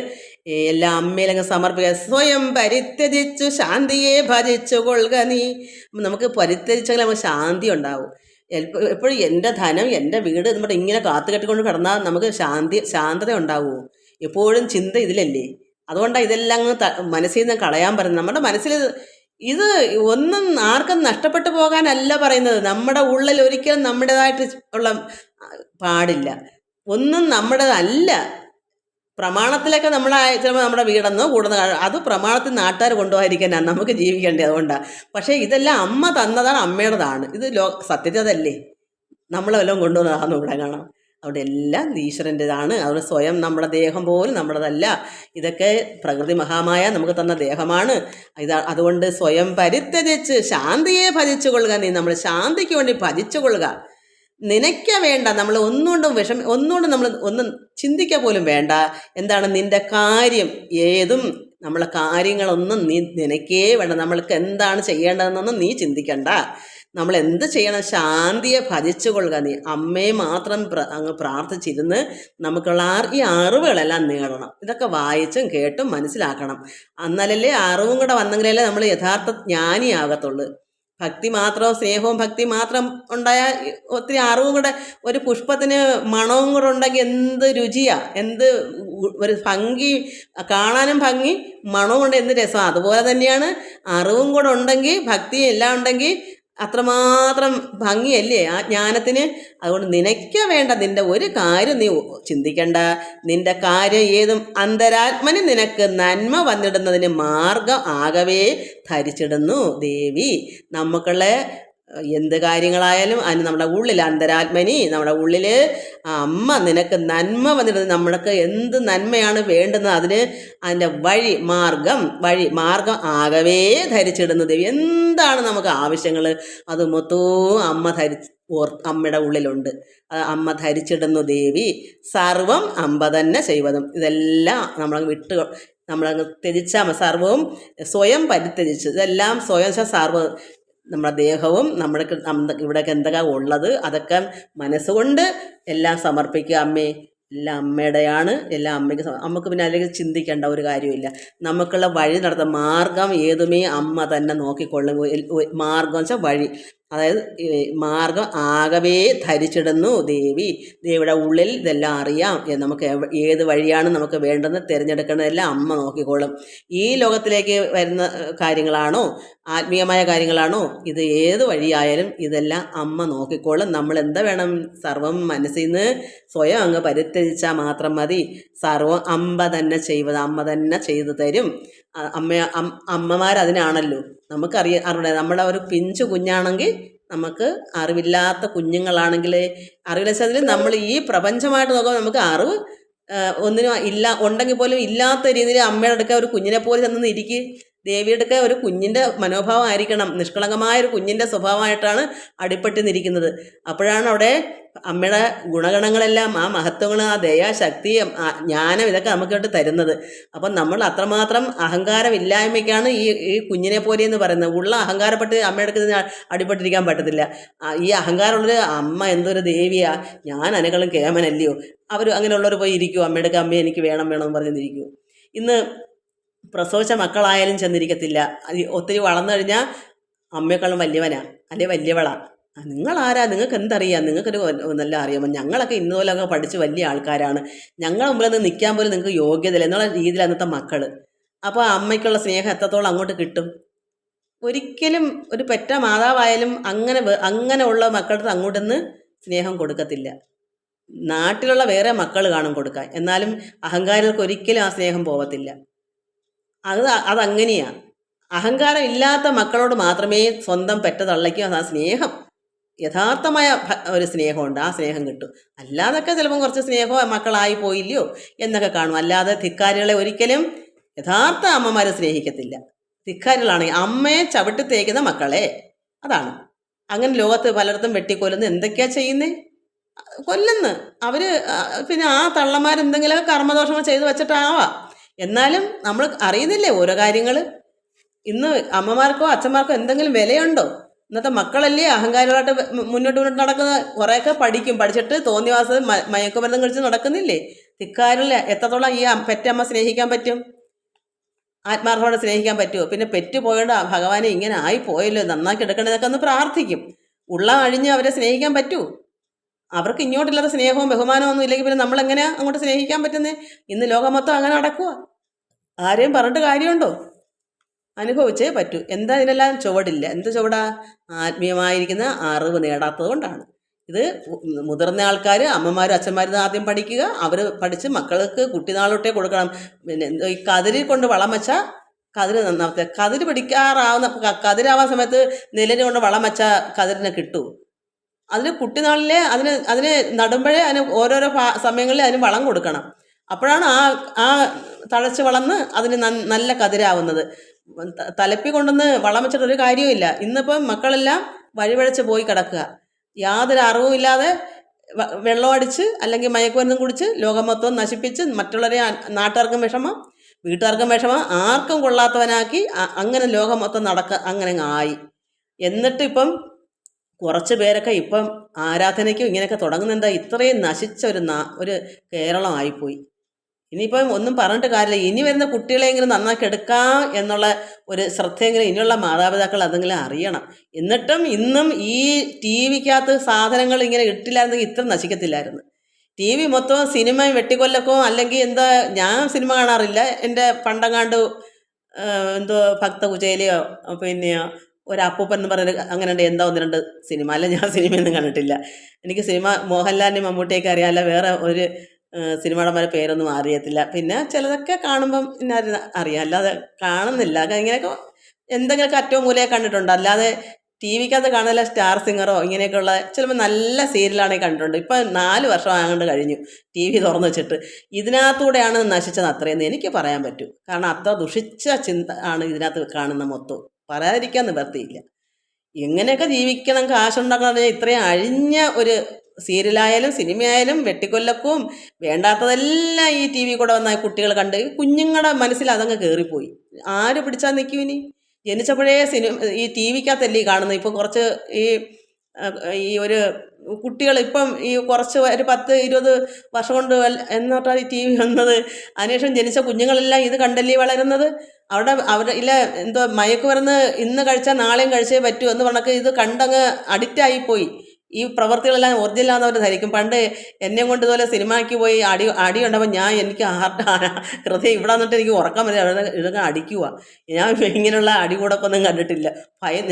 എല്ലാം അമ്മയിലങ്ങ് സമർപ്പിക്കുക. സ്വയം പരിത്യജിച്ചു ശാന്തിയെ ഭജിച്ചു കൊള്ളുക നീ. നമുക്ക് പരിത്യജിച്ചെങ്കിൽ നമുക്ക് ശാന്തി ഉണ്ടാവും. എപ്പോഴും എൻ്റെ ധനം എൻ്റെ വീട് നമ്മുടെ ഇങ്ങനെ കാത്തു കെട്ടിക്കൊണ്ട് കിടന്നാൽ നമുക്ക് ശാന്തത ഉണ്ടാവുമോ? എപ്പോഴും ചിന്ത ഇതിലല്ലേ. അതുകൊണ്ടാണ് ഇതെല്ലാം അങ്ങ് മനസ്സിൽ നിന്ന് കളയാൻ പറയുന്നത്. നമ്മുടെ മനസ്സിൽ ഇത് ഒന്നും ആർക്കും നഷ്ടപ്പെട്ടു പോകാനല്ല പറയുന്നത്. നമ്മുടെ ഉള്ളിൽ ഒരിക്കലും നമ്മുടേതായിട്ട് ഉള്ള പാടില്ല, ഒന്നും നമ്മുടേതല്ല. പ്രമാണത്തിലൊക്കെ നമ്മൾ ചിലപ്പോൾ നമ്മുടെ വീടെന്നോ കൂടുന്ന അത് പ്രമാണത്തിൽ നാട്ടുകാർ കൊണ്ടുപോകാതിരിക്കാനാണ് നമുക്ക് ജീവിക്കേണ്ടത്. അതുകൊണ്ടാണ്. പക്ഷേ ഇതെല്ലാം അമ്മ തന്നതാണ്, അമ്മയുടേതാണ്. ഇത് സത്യത്തിൽ അതല്ലേ, നമ്മൾ വല്ലതും കൊണ്ടുവന്നതാണെന്ന് ഇവിടെ കാണാം. അവിടെ എല്ലാം ഈശ്വരൻ്റെതാണ്. അവിടെ സ്വയം നമ്മുടെ ദേഹം പോലും നമ്മുടേതല്ല. ഇതൊക്കെ പ്രകൃതി മഹാമായ നമുക്ക് തന്ന ദേഹമാണ്. അതുകൊണ്ട് സ്വയം പരിത്യജിച്ച് ശാന്തിയെ ഭജിച്ചു കൊള്ളുക. നമ്മൾ ശാന്തിക്ക് വേണ്ടി ഭജിച്ചു കൊള്ളുക. നിനയ്ക്ക വേണ്ട, നമ്മൾ ഒന്നുകൊണ്ടും നമ്മൾ ഒന്നും ചിന്തിക്കുക പോലും വേണ്ട. എന്താണ് നിൻ്റെ കാര്യം ഏതും, നമ്മളെ കാര്യങ്ങളൊന്നും നിനക്കേ വേണ്ട. നമ്മൾക്ക് എന്താണ് ചെയ്യേണ്ടതെന്നൊന്നും നീ ചിന്തിക്കണ്ട. നമ്മൾ എന്ത് ചെയ്യണം? ശാന്തിയെ ഭജിച്ചു കൊള്ളുക. നീ അമ്മയെ മാത്രം അങ്ങ് പ്രാർത്ഥിച്ചിരുന്ന് നമുക്കുള്ള ഈ അറിവുകളെല്ലാം നേടണം. ഇതൊക്കെ വായിച്ചും കേട്ടും മനസ്സിലാക്കണം. എന്നാലല്ലേ അറിവും കൂടെ വന്നെങ്കിലല്ലേ നമ്മൾ യഥാർത്ഥ ജ്ഞാനിയാകത്തുള്ളൂ. ഭക്തി മാത്രം, സ്നേഹവും ഭക്തി മാത്രം ഉണ്ടായാൽ ഒത്തിരി അറിവും കൂടെ, ഒരു പുഷ്പത്തിന് മണവും കൂടെ ഉണ്ടെങ്കിൽ എന്ത് രുചിയാ, എന്ത് ഒരു ഭംഗി, കാണാനും ഭംഗി, മണവും കൊണ്ട് എന്ത് രസമാണ്. അതുപോലെ തന്നെയാണ് അറിവും കൂടെ ഉണ്ടെങ്കിൽ, ഭക്തിയും എല്ലാം ഉണ്ടെങ്കിൽ അത്രമാത്രം ഭംഗിയല്ലേ ആ ജ്ഞാനത്തിന്. അതുകൊണ്ട് നിനയ്ക്ക വേണ്ട, നിൻ്റെ ഒരു കാര്യം നീ ചിന്തിക്കണ്ട. നിൻ്റെ കാര്യം ഏതും അന്തരാത്മന് നിനക്ക് നന്മ വന്നിടുന്നതിന് മാർഗം ആകവേ ധരിച്ചിടുന്നു ദേവി. നമുക്കുള്ള എന്ത് കാര്യങ്ങളായാലും അതിന് നമ്മുടെ ഉള്ളിൽ അന്തരാത്മനി, നമ്മുടെ ഉള്ളിൽ അമ്മ നിനക്ക് നന്മ വന്നിടുന്നത്. നമ്മൾക്ക് എന്ത് നന്മയാണ് വേണ്ടുന്നത് അതിന് അതിൻ്റെ മാർഗം ആകവേ ധരിച്ചിടുന്നു ദേവി. എന്താണ് നമുക്ക് ആവശ്യങ്ങൾ അത് മൊത്തവും അമ്മയുടെ ഉള്ളിലുണ്ട്. അമ്മ ധരിച്ചിടുന്നു ദേവി. സർവം അമ്പ തന്നെ ചെയ്വതും. ഇതെല്ലാം നമ്മളങ്ങ് ത്യജിച്ചാൽ സർവവും സ്വയം പരിത്യജിച്ച്, ഇതെല്ലാം സ്വയം സർവ്വ നമ്മുടെ ദേഹവും ഇവിടെയൊക്കെ എന്തൊക്കെ ഉള്ളത് അതൊക്കെ മനസ്സുകൊണ്ട് എല്ലാം സമർപ്പിക്കുക. അമ്മേ, എല്ലാം അമ്മയുടെയാണ്, എല്ലാം അമ്മക്ക് പിന്നെ അതിലേക്ക് ചിന്തിക്കേണ്ട ഒരു കാര്യമില്ല. നമുക്കുള്ള വഴി നടത്തുന്ന മാർഗം ഏതുമേ അമ്മ തന്നെ നോക്കിക്കൊള്ളും. മാർഗം വെച്ചാൽ വഴി, അതായത് മാർഗം ആകവേ ധരിച്ചിടുന്നു ദേവി. ദേവിയുടെ ഉള്ളിൽ ഇതെല്ലാം അറിയാം. നമുക്ക് ഏത് വഴിയാണ് നമുക്ക് വേണ്ടതെന്ന് തിരഞ്ഞെടുക്കുന്നതെല്ലാം അമ്മ നോക്കിക്കോളും. ഈ ലോകത്തിലേക്ക് വരുന്ന കാര്യങ്ങളാണോ, ആത്മീയമായ കാര്യങ്ങളാണോ, ഇത് ഏത് വഴിയായാലും ഇതെല്ലാം അമ്മ നോക്കിക്കോളും. നമ്മൾ എന്താ വേണം? സർവം മനസ്സിൽ നിന്ന് സ്വയം അങ്ങ് പരിത്യജിച്ചാൽ മാത്രം മതി. സർവം അമ്മ തന്നെ ചെയ്വത്, അമ്മ തന്നെ ചെയ്തു തരും. അമ്മമാരതിനാണല്ലോ. അറിവിടെ നമ്മുടെ ഒരു പിഞ്ചു കുഞ്ഞാണെങ്കിൽ, നമുക്ക് അറിവില്ലാത്ത കുഞ്ഞുങ്ങളാണെങ്കിൽ, അറിവില്ലാച്ചതിൽ നമ്മൾ ഈ പ്രപഞ്ചമായിട്ട് നോക്കുമ്പോൾ നമുക്ക് അറിവ് ഒന്നിനും ഉണ്ടെങ്കിൽ പോലും ഇല്ലാത്ത രീതിയിൽ അമ്മയുടെ അടുക്ക ഒരു കുഞ്ഞിനെ പോലെ ചെന്ന് ഇരിക്കുക. ദേവിയെടുക്ക ഒരു കുഞ്ഞിൻ്റെ മനോഭാവം ആയിരിക്കണം. നിഷ്കളങ്കമായൊരു കുഞ്ഞിൻ്റെ സ്വഭാവമായിട്ടാണ് അടിപ്പെട്ട് നിൽക്കുന്നത്. അപ്പോഴാണ് അവിടെ അമ്മയുടെ ഗുണഗണങ്ങളെല്ലാം, ആ മഹത്വങ്ങൾ, ആ ദയ, ശക്തി, ജ്ഞാനം ഇതൊക്കെ നമുക്കിട്ട് തരുന്നത്. അപ്പം നമ്മൾ അത്രമാത്രം അഹങ്കാരമില്ലായ്മയ്ക്കാണ് ഈ കുഞ്ഞിനെ പോലെ എന്ന് പറയുന്നത്. ഉള്ള അഹങ്കാരപ്പെട്ട് അമ്മയെടുക്ക് അടിപ്പെട്ടിരിക്കാൻ പറ്റത്തില്ല. ഈ അഹങ്കാരമുള്ളൊരു അമ്മ എന്തൊരു ദേവിയാ, ഞാൻ അനകളും കേമനല്ലയോ, അവർ അങ്ങനെയുള്ളവർ പോയി ഇരിക്കുമോ അമ്മയെടുക്ക്? അമ്മ എനിക്ക് വേണമെന്ന് പറഞ്ഞിരിക്കുമോ? ഇന്ന് പ്രസവിച്ച മക്കളായാലും ചെന്നിരിക്കത്തില്ല. ഒത്തിരി വളർന്നു കഴിഞ്ഞാൽ അമ്മയെക്കാളും വലിയവനാ അല്ലെ വലിയവളാ. നിങ്ങളാരാ? നിങ്ങൾക്ക് എന്തറിയാം? നിങ്ങൾക്കൊരു നല്ല അറിയാമോ? ഞങ്ങളൊക്കെ ഇന്നുപോലൊക്കെ പഠിച്ച് വലിയ ആൾക്കാരാണ്, ഞങ്ങളെ മുമ്പിൽ നിന്ന് നിൽക്കാൻ പോലും നിങ്ങൾക്ക് യോഗ്യതയില്ല എന്നുള്ള രീതിയിൽ അന്നത്തെ മക്കൾ. അപ്പോൾ അമ്മയ്ക്കുള്ള സ്നേഹം എത്രത്തോളം അങ്ങോട്ട് കിട്ടും? ഒരിക്കലും ഒരു പെറ്റ മാതാവായാലും അങ്ങനെയുള്ള മക്കളുടെ അങ്ങോട്ടൊന്ന് സ്നേഹം കൊടുക്കത്തില്ല. നാട്ടിലുള്ള വേറെ മക്കൾ കാണും കൊടുക്കാൻ, എന്നാലും അഹങ്കാരികൾക്ക് ഒരിക്കലും ആ സ്നേഹം പോകത്തില്ല. അതങ്ങനെയാണ്. അഹങ്കാരം ഇല്ലാത്ത മക്കളോട് മാത്രമേ സ്വന്തം പെറ്റ തള്ളയ്ക്കും ആ സ്നേഹം, യഥാർത്ഥമായ ഒരു സ്നേഹമുണ്ട്, ആ സ്നേഹം കിട്ടും. അല്ലാതൊക്കെ ചിലപ്പം കുറച്ച് സ്നേഹമോ മക്കളായി പോയില്ലയോ എന്നൊക്കെ കാണും. അല്ലാതെ ധിക്കാരികളെ ഒരിക്കലും യഥാർത്ഥ അമ്മമാർ സ്നേഹിക്കത്തില്ല. ധിക്കാരികളാണെങ്കിൽ അമ്മയെ ചവിട്ടി തേക്കുന്ന മക്കളെ, അതാണ്. അങ്ങനെ ലോകത്ത് പലയിടത്തും വെട്ടിക്കൊല്ലുന്നു. എന്തൊക്കെയാണ് ചെയ്യുന്നത്? കൊല്ലുന്നു അവർ. പിന്നെ ആ തള്ളമാരെന്തെങ്കിലും കർമ്മദോഷങ്ങൾ ചെയ്ത് വെച്ചിട്ടാവാം. എന്നാലും നമ്മൾ അറിയുന്നില്ലേ ഓരോ കാര്യങ്ങൾ. ഇന്ന് അമ്മമാർക്കോ അച്ഛന്മാർക്കോ എന്തെങ്കിലും വിലയുണ്ടോ? ഇന്നത്തെ മക്കളല്ലേ അഹങ്കാരികളായിട്ട് മുന്നോട്ട് നടക്കുന്ന. കുറേയൊക്കെ പഠിച്ചിട്ട് തോന്നിവാസം മയക്കുമരുന്നും കഴിച്ച് നടക്കുന്നില്ലേ? ധിക്കാരികളെ എത്രത്തോളം ഈ പെറ്റമ്മ സ്നേഹിക്കാൻ പറ്റും? ആത്മാർത്ഥത്തോടെ സ്നേഹിക്കാൻ പറ്റുമോ? പിന്നെ പെറ്റുപോയോണ്ട് ഭഗവാനെ ഇങ്ങനെ ആയി പോയല്ലോ, നന്നാക്കി എടുക്കണതൊക്കെ ഒന്ന് പ്രാർത്ഥിക്കും. ഉള്ള അഴിഞ്ഞ് അവരെ സ്നേഹിക്കാൻ പറ്റൂ? അവർക്ക് ഇങ്ങോട്ടില്ലാത്ത സ്നേഹവും ബഹുമാനവും ഒന്നും ഇല്ലെങ്കിൽ പിന്നെ നമ്മളെങ്ങനെയാണ് അങ്ങോട്ട് സ്നേഹിക്കാൻ പറ്റുന്നത്? ഇന്ന് ലോകം മൊത്തം അങ്ങനെ നടക്കുക. ആരെയും പറഞ്ഞിട്ട് കാര്യമുണ്ടോ? അനുഭവിച്ചേ പറ്റൂ. എന്താ ഇതിനെല്ലാം ചുവടില്ല? എന്ത് ചുവടാ? ആത്മീയമായിരിക്കുന്ന അറിവ് നേടാത്തത് കൊണ്ടാണ്. ഇത് മുതിർന്ന ആൾക്കാർ, അമ്മമാരും അച്ഛന്മാരും ആദ്യം പഠിക്കുക. അവർ പഠിച്ച് മക്കൾക്ക് കുട്ടിനാളൊട്ടേ കൊടുക്കണം. പിന്നെ ഈ കതിരിൽ കൊണ്ട് വളം വെച്ചാൽ കതിര് നന്നാവത്തെ. കതിര് പിടിക്കാറാവുന്ന കതിരാവാൻ സമയത്ത് നിലന് കൊണ്ട് വളം വെച്ചാൽ കതിരിനെ കിട്ടൂ. അതിന് കുട്ടിനാളിലെ അതിന് നടുമ്പോഴേ അതിന് ഓരോരോ സമയങ്ങളിൽ അതിന് വളം കൊടുക്കണം. അപ്പോഴാണ് ആ തഴച്ച് വളർന്ന് അതിന് നല്ല കതിരാവുന്നത്. തലപ്പി കൊണ്ടുവന്ന് വളം വെച്ചിട്ടൊരു കാര്യവുമില്ല. ഇന്നിപ്പം മക്കളെല്ലാം വഴിവഴച്ച് പോയി കിടക്കുക. യാതൊരു അറിവും ഇല്ലാതെ വെള്ളം അടിച്ച് അല്ലെങ്കിൽ മയക്കുമരുന്നും കുടിച്ച് ലോകം മൊത്തം നശിപ്പിച്ച് മറ്റുള്ളവരെ നാട്ടുകാർക്കും വിഷമം, വീട്ടുകാർക്കും വിഷമം, ആർക്കും കൊള്ളാത്തവനാക്കി അങ്ങനെ ലോകം മൊത്തം അങ്ങനെ ആയി. എന്നിട്ട് ഇപ്പം കുറച്ച് പേരൊക്കെ ഇപ്പം ആരാധനയ്ക്കും ഇങ്ങനെയൊക്കെ തുടങ്ങുന്നെന്താ? ഇത്രയും നശിച്ച ഒരു കേരളമായിപ്പോയി. ഇനിയിപ്പം ഒന്നും പറഞ്ഞിട്ട് കാര്യമില്ല. ഇനി വരുന്ന കുട്ടികളെങ്കിലും നന്നാക്കി എടുക്കാം എന്നുള്ള ഒരു ശ്രദ്ധയെങ്കിലും ഇനിയുള്ള മാതാപിതാക്കൾ അതെങ്കിലും അറിയണം. എന്നിട്ടും ഇന്നും ഈ ടി വിക്കകത്ത് സാധനങ്ങൾ ഇങ്ങനെ ഇട്ടില്ലായിരുന്നെങ്കിൽ ഇത്ര നശിക്കത്തില്ലായിരുന്നു. ടി വി മൊത്തം സിനിമയും വെട്ടിക്കൊല്ലക്കോ അല്ലെങ്കിൽ എന്താ. ഞാൻ സിനിമ കാണാറില്ല. എൻ്റെ പണ്ടങ്ങാണ്ട് എന്തോ ഭക്തകുചേലയോ പിന്നെ ഒരു അപ്പൂപ്പൻ എന്ന് പറഞ്ഞൊരു അങ്ങനെ ഉണ്ട് എന്താ 1-2 സിനിമ. അല്ല, ഞാൻ സിനിമയൊന്നും കണ്ടിട്ടില്ല. എനിക്ക് സിനിമ മോഹൻലാലിനെയും മമ്മൂട്ടിയൊക്കെ അറിയാമല്ല, വേറെ ഒരു സിനിമയുടെ പേരൊന്നും അറിയത്തില്ല. പിന്നെ ചിലതൊക്കെ കാണുമ്പം പിന്നെ അറിയാം, അല്ലാതെ കാണുന്നില്ല. ഇങ്ങനെയൊക്കെ എന്തെങ്കിലുമൊക്കെ അറ്റവും മൂലയെ കണ്ടിട്ടുണ്ട്. അല്ലാതെ ടി വിക്കകത്ത് കാണുന്നില്ല. സ്റ്റാർ സിംഗറോ ഇങ്ങനെയൊക്കെയുള്ള ചിലപ്പോൾ നല്ല സീരിയലാണെങ്കിൽ കണ്ടിട്ടുണ്ട്. ഇപ്പം 4 വർഷം ആകൊണ്ട് കഴിഞ്ഞു ടി വി തുറന്നു വെച്ചിട്ട്. ഇതിനകത്തൂടെയാണ് നശിച്ചത് അത്രയെന്ന് എനിക്ക് പറയാൻ പറ്റൂ. കാരണം അത്ര ദുഷിച്ച ചിന്ത ആണ് ഇതിനകത്ത് കാണുന്ന മൊത്തം. പറയാതിരിക്കാൻ നിവർത്തിയില്ല. എങ്ങനെയൊക്കെ ജീവിക്കണം, കാശുണ്ടാക്കണം പറഞ്ഞാൽ ഇത്രയും അഴിഞ്ഞ ഒരു സീരിയലായാലും സിനിമയായാലും വെട്ടിക്കൊല്ലക്കും വേണ്ടാത്തതെല്ലാം ഈ ടി വി കൂടെ വന്ന കുട്ടികൾ കണ്ട് കുഞ്ഞുങ്ങളുടെ മനസ്സിൽ അതങ്ങ് കയറിപ്പോയി. ആര് പിടിച്ചാൽ നിൽക്കും? ഇനി ജനിച്ചപ്പോഴേ ഈ ടി വിക്കകത്തല്ലേ കാണുന്നത്. ഇപ്പം കുറച്ച് ഈ ഒരു കുട്ടികൾ ഇപ്പം ഈ കുറച്ച് ഒരു 10-20 വർഷം കൊണ്ട് എന്നിട്ടാണ് ഈ ടി വി വന്നത്. അതിനുശേഷം ജനിച്ച കുഞ്ഞുങ്ങളെല്ലാം ഇത് കണ്ടല്ലേ വളരുന്നത്. അവരുടെ എന്തോ മയക്കുമരുന്ന് ഇന്ന് കഴിച്ചാൽ നാളെയും കഴിച്ചേ പറ്റൂ എന്ന് പറഞ്ഞൊക്കെ ഇത് കണ്ടങ്ങ് അഡിക്റ്റായിപ്പോയി. ഈ പ്രവർത്തികളെല്ലാം ഒറിജിനലാണെന്ന് അവർ ധരിക്കും. പണ്ട് എന്നെ കൊണ്ട് ഇതുപോലെ സിനിമയ്ക്ക് പോയി അടി ഉണ്ടപ്പോൾ എനിക്ക് ഹൃദയം ഇവിടെ വന്നിട്ട് എനിക്ക് ഉറക്കം വരിക, ഇതൊക്കെ അടിക്കുക. ഞാൻ ഇങ്ങനെയുള്ള അടി കൂടൊക്കെ ഒന്നും കണ്ടിട്ടില്ല.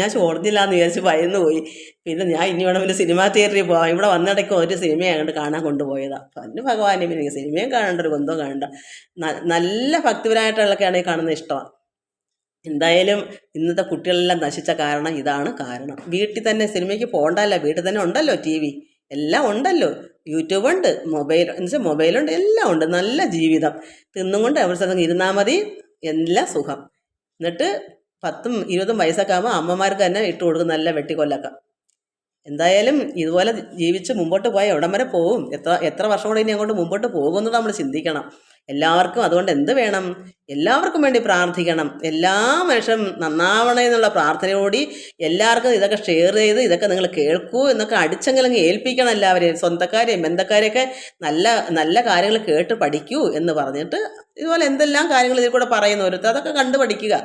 ഞാൻ ഒറിജിനലാന്ന് വിചാരിച്ച് ഭയന്ന് പോയി. പിന്നെ ഞാൻ ഇനി വേണം പിന്നെ സിനിമാ തിയേറ്ററിൽ പോകാം. ഇവിടെ വന്നിടയ്ക്ക് ഒരു സിനിമയായിട്ട് കാണാൻ കൊണ്ടുപോയതാണ്. പിന്നെ ഭഗവാനെ, പിന്നെ എനിക്ക് സിനിമയും കാണേണ്ട, ഒരു ബന്ധവും കാണണ്ട. നല്ല ഭക്തിപരമായിട്ടുള്ളതൊക്കെയാണ് ഈ കാണുന്നത് ഇഷ്ടമാണ്. എന്തായാലും ഇന്നത്തെ കുട്ടികളെല്ലാം നശിച്ച കാരണം ഇതാണ് കാരണം. വീട്ടിൽ തന്നെ സിനിമയ്ക്ക് പോകണ്ടല്ല, വീട്ടിൽ തന്നെ ഉണ്ടല്ലോ ടി വി, എല്ലാം ഉണ്ടല്ലോ. യൂട്യൂബുണ്ട്, എന്നുവെച്ചാൽ മൊബൈലുണ്ട്, എല്ലാം ഉണ്ട്. നല്ല ജീവിതം തിന്നും കൊണ്ട് അവർ സ്ഥലം ഇരുന്നാൽ മതി, എല്ലാം സുഖം. എന്നിട്ട് 10-20 വയസ്സൊക്കെ ആകുമ്പോൾ അമ്മമാർക്ക് തന്നെ ഇട്ട് കൊടുക്കും നല്ല വെട്ടിക്കൊല്ലൊക്കെ. എന്തായാലും ഇതുപോലെ ജീവിച്ച് മുമ്പോട്ട് പോയാൽ എവിടം വരെ പോകും? എത്ര വർഷം കൂടെ ഇനി അങ്ങോട്ട് മുമ്പോട്ട് പോകുമെന്ന് നമ്മൾ ചിന്തിക്കണം. എല്ലാവർക്കും അതുകൊണ്ട് എന്ത് വേണം? എല്ലാവർക്കും വേണ്ടി പ്രാർത്ഥിക്കണം. എല്ലാ മനുഷ്യരും നന്നാവണേ എന്നുള്ള പ്രാർത്ഥനയോടി എല്ലാവർക്കും ഇതൊക്കെ ഷെയർ ചെയ്ത് ഇതൊക്കെ നിങ്ങൾ കേൾക്കൂ എന്നൊക്കെ അടിച്ചെങ്കിലും ഏൽപ്പിക്കണം. എല്ലാവരെയും, സ്വന്തക്കാരെയും ബന്ധക്കാരെയൊക്കെ നല്ല നല്ല കാര്യങ്ങൾ കേട്ട് പഠിക്കൂ എന്ന് പറഞ്ഞിട്ട് ഇതുപോലെ എന്തെല്ലാം കാര്യങ്ങൾ ഇതിൽ കൂടെ പറയുന്നു ഓരോരുത്തർ, അതൊക്കെ കണ്ടു പഠിക്കുക.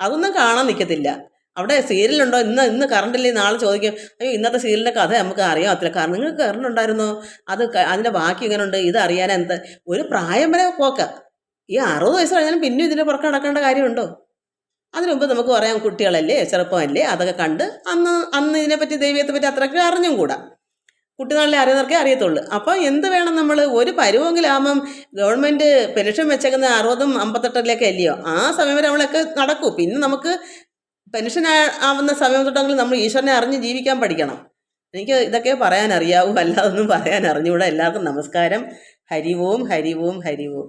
അതൊന്നും കാണാൻ നിൽക്കത്തില്ല. അവിടെ സീരിയലുണ്ടോ? ഇന്ന് കറണ്ടില്ലേ? നാളെ ചോദിക്കും, അയ്യോ ഇന്നത്തെ സീരിയലിൻ്റെ കഥ നമുക്ക് അറിയാത്തില്ല. കാരണം നിങ്ങൾക്ക് കറണ്ട് ഉണ്ടായിരുന്നോ? അതിൻ്റെ ബാക്കി ഇങ്ങനെ ഉണ്ട്, ഇത് അറിയാൻ എന്ത്? ഒരു പ്രായം വരെ പോക്ക. ഈ 60 വയസ്സ് കഴിഞ്ഞാലും പിന്നെ ഇതിൻ്റെ പുറത്ത് നടക്കേണ്ട കാര്യമുണ്ടോ? അതിനു മുമ്പ് നമുക്ക് പറയാം, കുട്ടികളല്ലേ, ചെറുപ്പമല്ലേ, അതൊക്കെ കണ്ട് അന്ന് ഇതിനെപ്പറ്റി ദൈവത്തെപ്പറ്റി അത്രയ്ക്ക് അറിഞ്ഞും കൂടാ. കുട്ടിനാളിലെ അറിയുന്നവർക്കേ അറിയത്തുള്ളൂ. അപ്പോൾ എന്ത് വേണം? നമ്മൾ ഒരു പരുവെങ്കിലാകുമ്പം ഗവൺമെൻറ് പെൻഷൻ വെച്ചേക്കുന്ന 60-ഉം 58-ലേക്ക് അല്ലയോ, ആ സമയം വരെ നമ്മളൊക്കെ നടക്കൂ. പിന്നെ നമുക്ക് പെൻഷൻ ആവുന്ന സമയം തൊട്ടെങ്കിലും നമ്മൾ ഈശ്വരനെ അറിഞ്ഞ് ജീവിക്കാൻ പഠിക്കണം. എനിക്ക് ഇതൊക്കെ പറയാൻ അറിയാവൂ, അല്ലാതൊന്നും പറയാൻ അറിഞ്ഞുകൂടാ. എല്ലാവർക്കും നമസ്കാരം. ഹരി ഓം, ഹരി ഓം, ഹരി ഓം.